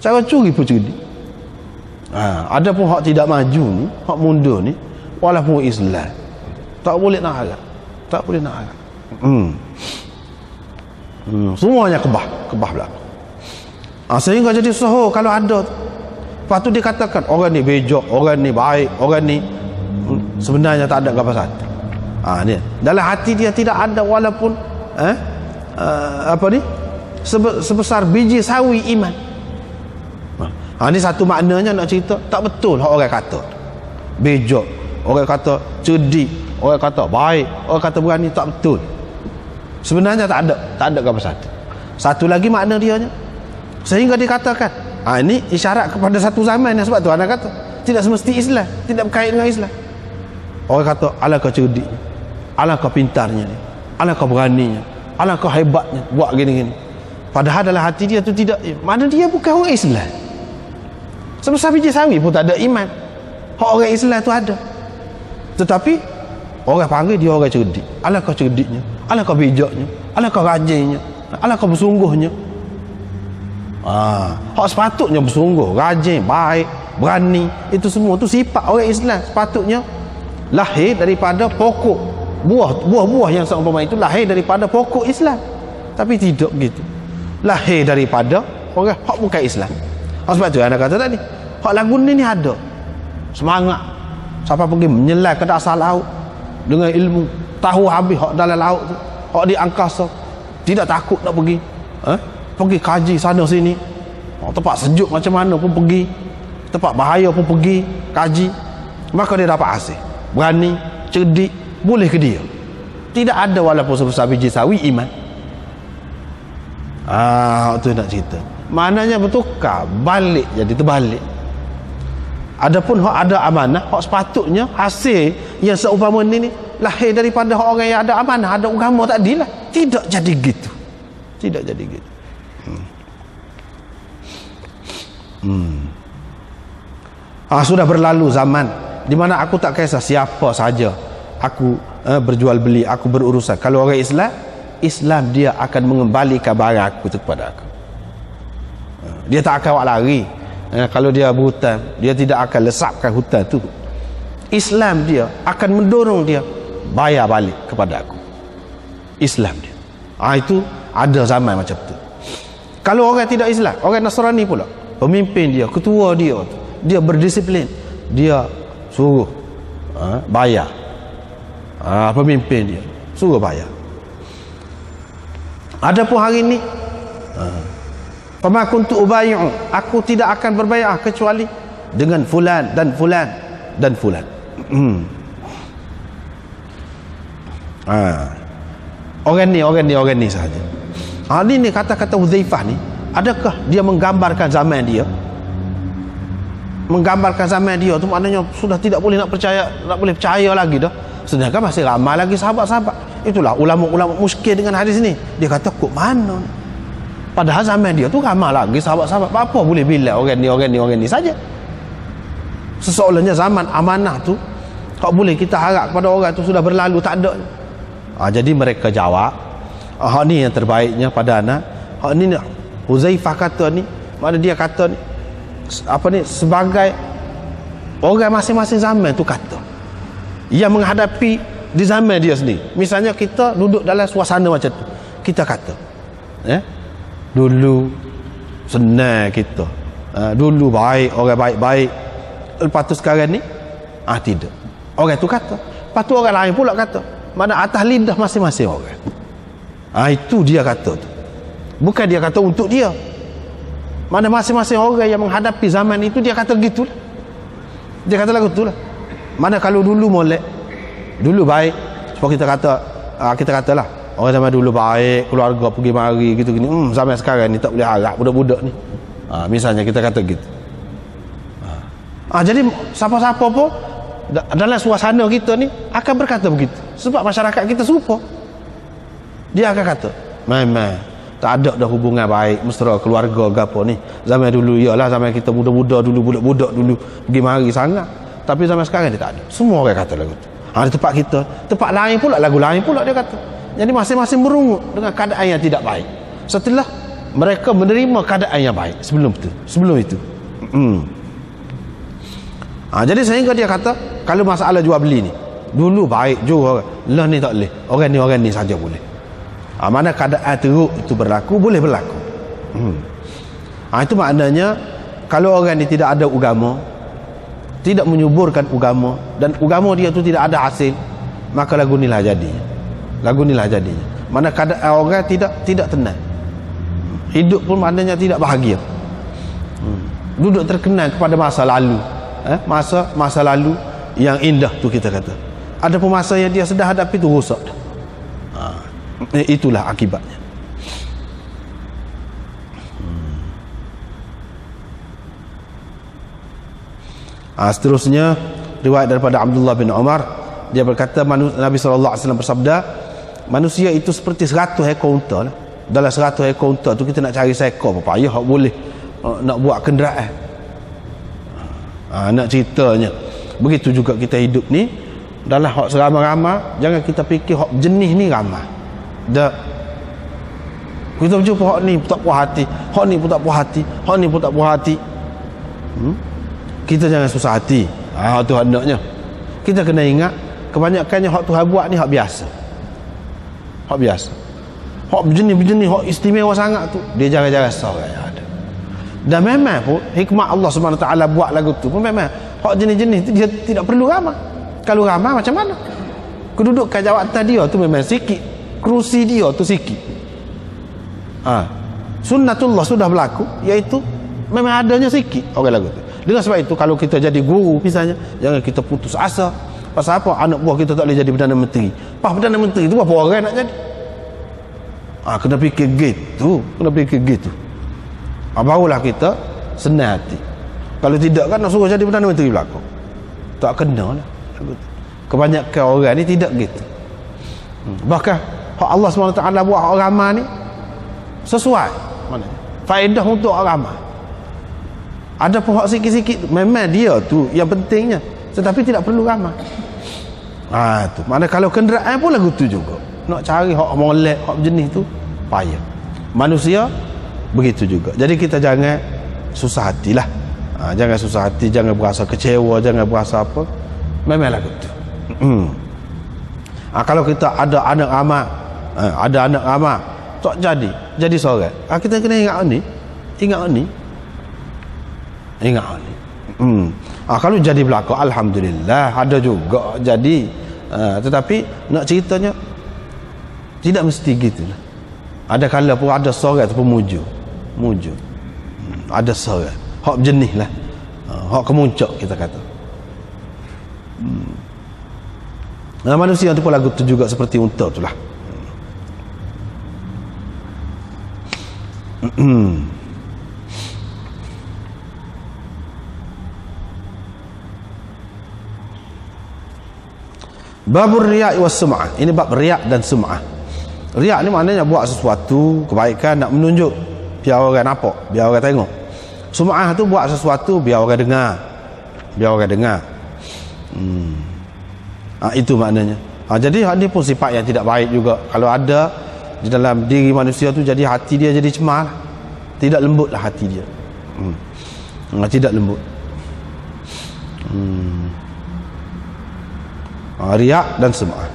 cara curi pun cerdik. Ada pun hak tidak maju ni, hak mundur ni, walaupun Islam tak boleh nak harap, tak boleh nak harap. Semuanya kebah belakang. Sehingga jadi soho kalau ada. Lepas tu dia katakan orang ni bejok, orang ni baik, orang ni sebenarnya tak ada apa satu. Ni dalam hati dia tidak ada walaupun sebesar biji sawi iman. Ni satu maknanya nak cerita tak betul hak orang kata bejok, orang kata cerdik, orang kata baik, orang kata berani, tak betul. Sebenarnya tak ada apa satu. Satu lagi makna dianya, sehingga dikatakan ini isyarat kepada satu zaman yang, sebab tu anak kata tidak semesti Islam, tidak berkait dengan Islam. Orang kata alangkah cerdiknya, alangkah pintarnya, alangkah beraninya, alangkah hebatnya buat gini-gini, padahal dalam hati dia tu tidak, mana dia bukan orang Islam. Sebesar biji sawi pun tak ada iman, hak orang Islam tu ada, tetapi orang panggil dia orang cerdik. Alangkah cerdiknya, alangkah bijaknya, alangkah rajinnya, alangkah bersungguhnya. Hak sepatutnya bersungguh, rajin, baik, berani, itu semua tu sifat orang Islam. Sepatutnya lahir daripada pokok buah-buah yang seumpama itu lahir daripada pokok Islam, tapi tidak begitu, lahir daripada orang hak bukan Islam. Sebab tu anak kata tadi, hak lagu ni ada semangat, siapa pergi menyelam ke dasar laut dengan ilmu, tahu habis hak dalam laut tu, hak di angkasa, tidak takut nak pergi pergi kaji sana sini, tempat sejuk macam mana pun pergi, tempat bahaya pun pergi kaji, maka dia dapat hasil, berani, cerdik, boleh ke dia. Tidak ada walaupun sebesar biji sawi iman. Itu nak cerita, maknanya bertukar balik, jadi terbalik. Adapun hak ada amanah, hak sepatutnya hasil yang seumpama ni lahir daripada orang yang ada amanah, ada agama tadi lah. Tidak jadi gitu, tidak jadi gitu. Sudah berlalu zaman di mana aku tak kisah siapa saja aku berjual beli, aku berurusan. Kalau orang Islam dia akan mengembalikan barang aku tu kepada aku. Dia tak akan lari. Kalau dia berhutang, dia tidak akan lesapkan hutang tu. Islam dia akan mendorong dia bayar balik kepada aku. Islam dia. Itu ada zaman macam tu. Kalau orang tidak Islam, orang Nasrani pula, pemimpin dia, ketua dia, dia berdisiplin, dia suruh bayar. Pemimpin dia suruh bayar. Adapun hari ini, fama kuntu ubay'u, aku tidak akan berbayar kecuali dengan fulan dan fulan dan fulan. Orang ni sahaja. Ini kata-kata Hudzaifah ni, adakah dia menggambarkan zaman dia? menggambarkan zaman dia tu maknanya sudah tidak boleh nak boleh percaya lagi dah. Sedangkan masih ramai lagi sahabat-sahabat. Itulah ulama-ulama muskil dengan hadis ni. Dia kata kok mana ni? Padahal zaman dia tu ramai lagi sahabat-sahabat. Apa boleh bilang orang ni saja. Seseolahnya zaman amanah tu tak boleh kita harap kepada orang tu sudah berlalu, tak ada. Jadi mereka jawab, hak ni yang terbaiknya pada anak. Hak ni Huzaifah kata ni, mana dia kata ni sebagai orang masing-masing zaman tu kata yang menghadapi di zaman dia sendiri. Misalnya kita duduk dalam suasana macam tu, kita kata dulu senang kita, dulu baik, orang baik-baik, lepas tu sekarang ni tidak. Orang tu kata, lepas tu orang lain pula kata, mana atas lidah masing-masing orang. Itu dia kata tu, bukan dia kata untuk dia. Mana masing-masing orang yang menghadapi zaman itu dia kata gitulah. Dia kata lagu itulah. Mana kalau dulu molek, dulu baik, sebab kita katalah orang zaman dulu baik, keluarga pergi mari gitu gini. Zaman sekarang ni tak boleh harap budak-budak ni. Misalnya kita kata gitu. Jadi siapa-siapa pun dalam suasana kita ni akan berkata begitu. Sebab masyarakat kita serupa. Dia akan kata, memang tak ada dah hubungan baik mesra keluarga ke apa ni. Zaman dulu ialah zaman kita muda-muda dulu, budak-budak dulu pergi mari sangat. Tapi zaman sekarang dia tak ada. Semua orang kata lagu tu. Di tempat kita, tempat lain pula, lagu lain pula dia kata. Jadi masing-masing merungut dengan keadaan yang tidak baik. Setelah mereka menerima keadaan yang baik sebelum itu. Jadi sehingga dia kata kalau masalah jual beli ni, dulu baik juga, lah ni tak boleh. Orang ni saja boleh. Mana keadaan teruk itu berlaku, boleh berlaku. Itu maknanya kalau orang ni tidak ada agama, tidak menyuburkan agama, dan agama dia tu tidak ada hasil, maka lagu ni lah jadinya. Mana keadaan orang tidak tenang, hidup pun maknanya tidak bahagia. Duduk terkenal kepada masa lalu, masa lalu yang indah tu kita kata. Ada pun masa yang dia sedang hadapi tu rosak dah. Itulah akibatnya. Seterusnya riwayat daripada Abdullah bin Umar, dia berkata Nabi SAW bersabda, manusia itu seperti 100 ekor unta lah. Dalam 100 ekor unta tu kita nak cari seekor apa payah hak boleh nak buat kenderaan. Nak ceritanya begitu juga kita hidup ni, dalam hak seramai-ramai jangan kita fikir hak jenis ni ramai. Dak. Kita berjumpa hak ni tak puas hati, hak ni pun tak puas hati, hak ni pun tak puas hati. Kita jangan susah hati. Tu hendaknya. Kita kena ingat kebanyakannya hak Tuhan buat ni hak biasa. Hak berjenis-berjenis, hak istimewa sangat tu, dia jarang-jarang seorang yang ada. Dan memang pun hikmah Allah Subhanahu Wa Taala buat lagu tu pun memang hak jenis-jenis tu dia tidak perlu ramai. Kalau ramai macam mana? Kedudukan jawatan dia tu memang sikit, kerusi dia tu sikit. Sunnatullah sudah berlaku, iaitu memang adanya sikit orang lagu tu. Dengan sebab itu kalau kita jadi guru misalnya, jangan kita putus asa. Pasal apa? Anak buah kita tak boleh jadi Perdana Menteri. Perdana Menteri tu berapa orang nak jadi? Kena fikir gitu. Barulah kita senang hati. Kalau tidak kan nak suruh jadi Perdana Menteri belakang. Tak kena lah. Kebanyakan orang ni tidak gitu. Bahkan Allah SWT buat orang ramai ni sesuai mana? Faedah untuk orang ramai. Ada pun hak sikit-sikit memang dia tu yang pentingnya, tetapi tidak perlu ramai. Tu mana kalau kenderaan pun lagu tu juga. Nak cari hak molek, hak jenis tu payah. Manusia begitu juga. Jadi kita jangan susah hatilah. Jangan susah hati, jangan berasa kecewa, jangan berasa apa. Memang lagu tu. Kalau kita ada anak ramai, tak jadi seorang. Kita kena ingat ni. Kalau jadi belakang, alhamdulillah ada juga jadi. Tetapi nak ceritanya tidak mesti gitu lah. Ada kala pun ada seorang tu pemuju. Ada seorang hak jenis lah, hak kemuncak kita kata. Manusia tu pun lagu tu juga seperti unta tu lah. Babur riya' was sum'ah. Ini bab riya' dan sum'ah. Riya' ni maknanya buat sesuatu kebaikan nak menunjuk, biar orang nampak, biar orang tengok. Sum'ah tu buat sesuatu biar orang dengar, biar orang dengar. Itu maknanya. Jadi hak ni pun sifat yang tidak baik juga. Kalau ada di dalam diri manusia tu, jadi hati dia jadi cemar, tidak lembut lah hati dia. Tidak lembut. Riya' dan sum'ah.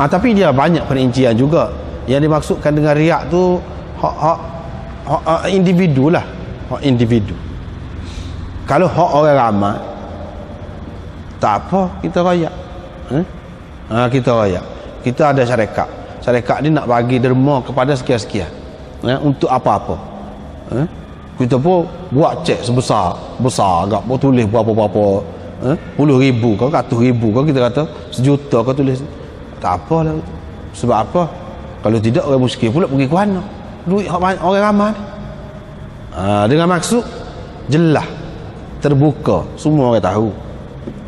Tapi dia banyak perincian juga. Yang dimaksudkan dengan riya' tu hak individu lah, hak individu. Kalau hak orang ramai, tak apa, kita rayak. Kita rayak. Kita ada syarikat. Syarikat ni nak bagi derma kepada sekian-sekian. Untuk apa-apa. Kita pun buat cek besar agak, buat tulis berapa-berapa, 10,000 kau, 100,000 kau, kita kata 1,000,000 kau tulis. Tak apalah. Sebab apa? Kalau tidak orang miskin pula pergi ke mana? Duit orang ramai ni. Dengan maksud jelas, terbuka, semua orang tahu.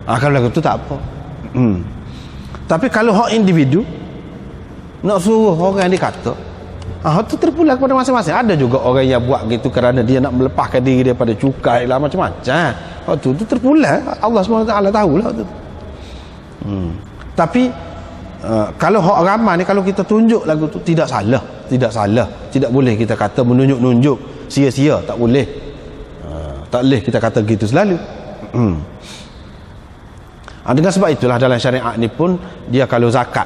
Kalau lagu tu tak apa. Tapi kalau hak individu nak suruh orang dikata, tu terpulang kepada masing-masing. Ada juga orang yang buat gitu kerana dia nak melepaskan diri daripada cukai lah, macam-macam. Tu terpulang. Allah SWT tahulah tu. Tapi kalau hak ramai ni, kalau kita tunjuk lagu tu, tidak salah, tidak boleh kita kata menunjuk-nunjuk sia-sia, tak boleh. Tak boleh kita kata gitu selalu. Dengan sebab itulah dalam syariat ni pun, dia kalau zakat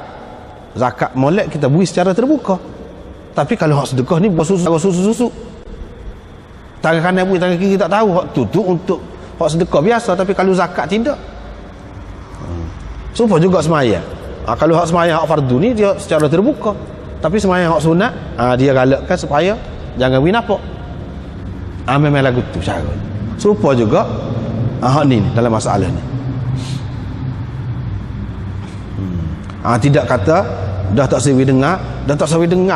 molek kita beri secara terbuka. Tapi kalau hak sedekah ni susu, tangan kanan beri, tangan kiri tak tahu. Hak tu untuk hak sedekah biasa. Tapi kalau zakat tidak. Supaya juga semayang. Kalau hak semayang, hak fardu ni dia secara terbuka. Tapi semayang hak sunat, dia galakkan supaya jangan beri nampak. Memang lagu tu cara. Supaya juga hak ni dalam masalah ni. Tidak kata dah tak sewi dengar,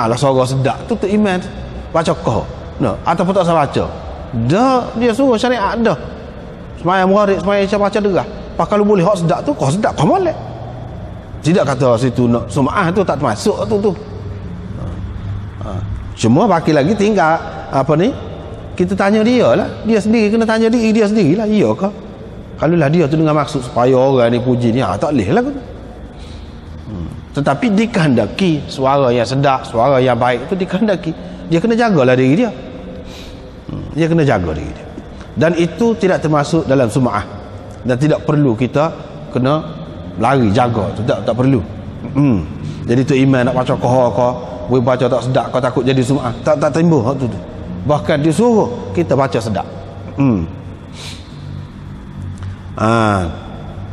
lah suara sedap tu iman baca kau ataupun tak salah baca dah, dia suruh syariat dah semayang muharid, semayang isya baca derah. Kalau boleh hak sedap tu, kau sedap kau molek. Tidak kata situ nak sum'ah tu tak termasuk tu. Cuma baki lagi tinggal apa ni, kita tanya dia lah, dia sendiri kena tanya diri dia sendirilah, iya ke? Kalau lah dia tu dengan maksud supaya orang ni puji ni, tak boleh lah tu. Tetapi dikehendaki suara yang sedap, suara yang baik itu dikehendaki. Dia kena jagalah diri dia. Dia kena jaga diri dia. Dan itu tidak termasuk dalam sum'ah. Dan tidak perlu kita kena lari jaga. Tak perlu. Jadi tu iman nak baca kau boleh baca tak sedap, kau takut jadi sum'ah. Tak timbul hak tu. Bahkan dia suruh kita baca sedap.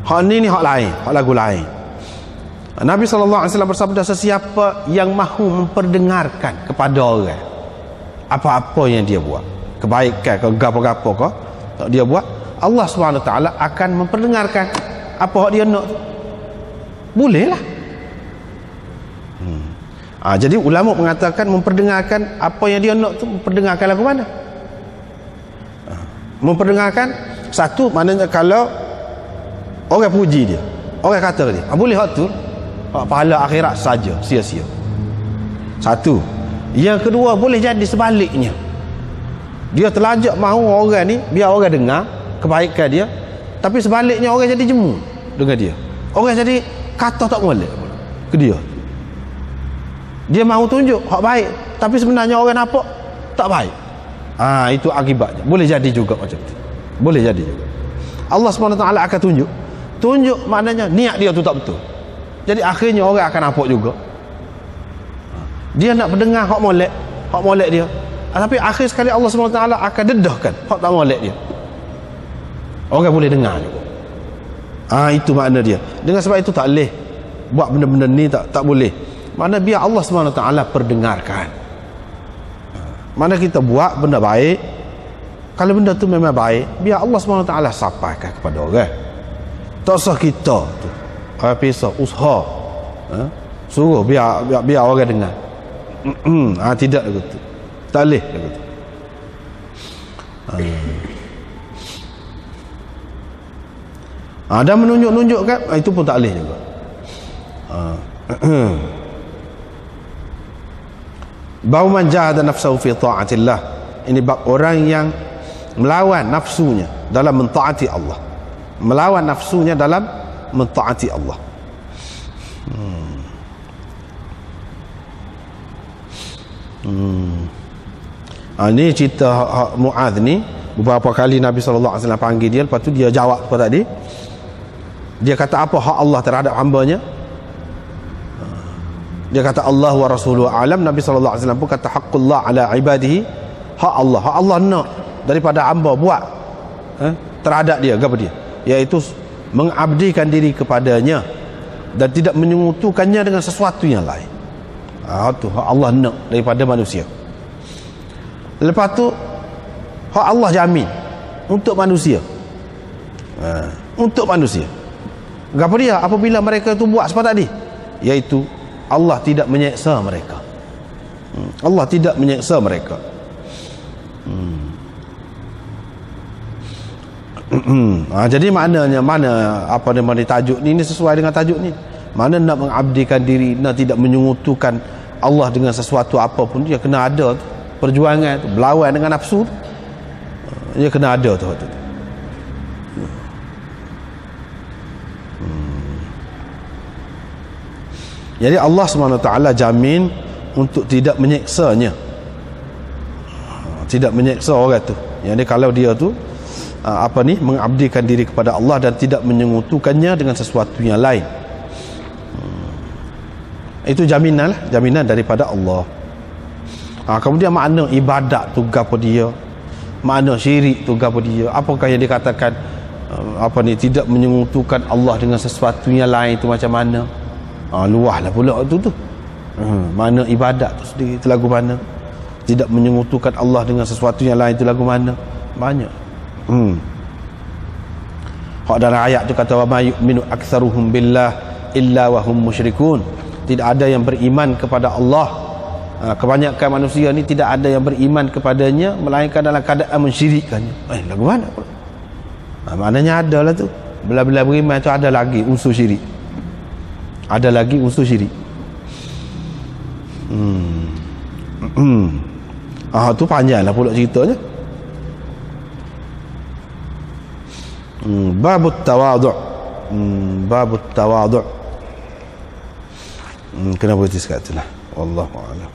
Hak ni hak lain, hak lagu lain. Nabi SAW bersabda, sesiapa yang mahu memperdengarkan kepada orang apa-apa yang dia buat, kebaikan ke gapo-gapo ke dia buat, Allah SWT akan memperdengarkan apa dia nak. Bolehlah. Jadi ulama mengatakan memperdengarkan apa yang dia nak tu, memperdengarkan lagu mana? Memperdengarkan satu, maknanya kalau orang puji dia, orang kata dia, boleh hak tu pahala akhirat saja, sia-sia. Satu. Yang kedua, boleh jadi sebaliknya. Dia terlajak mahu orang ni biar orang dengar kebaikan dia, tapi sebaliknya orang jadi jemu dengan dia. Orang jadi kata tak boleh ke dia. Dia mahu tunjuk hak baik, tapi sebenarnya orang nampak tak baik. Itu akibatnya. Boleh jadi juga macam tu. Boleh jadi juga. Allah SWT akan tunjuk. Tunjuk maknanya niat dia tu tak betul. Jadi akhirnya orang akan nampak juga. Dia nak mendengar hak molek dia. Tapi akhir sekali Allah SWT akan dedahkan hak tak molek dia. Orang boleh dengar juga. Itu makna dia. Dengan sebab itu tak boleh buat benda-benda ni, tak boleh. Mana biar Allah SWT perdengarkan. Mana kita buat benda baik, kalau benda tu memang baik, biar Allah SWT sampaikan kepada orang. Tak usah kita tu pisah usaha suruh biar orang dengar. Tidak begitu. Tak boleh begitu. Ada menunjuk-nunjukkan, itu pun tak boleh juga. Bau man jahada nafsahu fi ta'atillah. Ini bab orang yang melawan nafsunya dalam mentaati Allah. Melawan nafsunya dalam mentaati Allah. Ini cerita Mu'adh ni, beberapa kali Nabi SAW panggil dia, lepas tu dia jawab apa tadi. Dia kata apa hak Allah terhadap hambanya? Dia kata Allah wa rasuluhu alam. Nabi SAW pun kata haqqullah ala ibadihi, hak Allah nak daripada hamba buat terhadap dia, apa dia, iaitu mengabdikan diri kepadanya dan tidak menyekutukannya dengan sesuatu yang lain. Itu hak Allah nak daripada manusia. Lepas tu hak Allah jamin untuk manusia. Untuk manusia. Apa dia? Apabila mereka itu buat seperti tadi, iaitu Allah tidak menyeksa mereka. Allah tidak menyeksa mereka. Jadi maknanya mana apa nama tajuk ni sesuai dengan tajuk ni. Mana nak mengabdikan diri, nak tidak menyekutukan Allah dengan sesuatu apapun, dia kena ada perjuangan tu, berlawan dengan nafsu tu. Dia kena ada tu. Jadi Allah SWT jamin untuk tidak menyeksanya. Tidak menyeksa orang tu. Jadi kalau dia tu mengabdikan diri kepada Allah dan tidak menyekutukannya dengan sesuatu yang lain. Itu jaminan lah, jaminan daripada Allah. Kemudian makna ibadat tu gapo dia? Makna syirik tu gapo dia? Apakah yang dikatakan tidak menyekutukan Allah dengan sesuatu yang lain tu macam mana? Luahlah pula tu. Makna ibadat tu sendiri tu lagu mana? Tidak menyekutukan Allah dengan sesuatu yang lain tu lagu mana? Banyak. Hak dalam ayat tu kata wa ma yu'minu aktsaruhum billah illa wa hum musyrikun. Tidak ada yang beriman kepada Allah. Kebanyakan manusia ni tidak ada yang beriman kepadanya melainkan dalam keadaan mensyirikkannya. Lagu mana pula? Maknanya ada lah tu. Bila-bila beriman tu ada lagi unsur syirik. Ada lagi unsur syirik. Tu panjanglah pula ceritanya. Babut tawadhu'. Babut tawadhu'. Kena berhenti sekat itulah. Wallahu a'lam.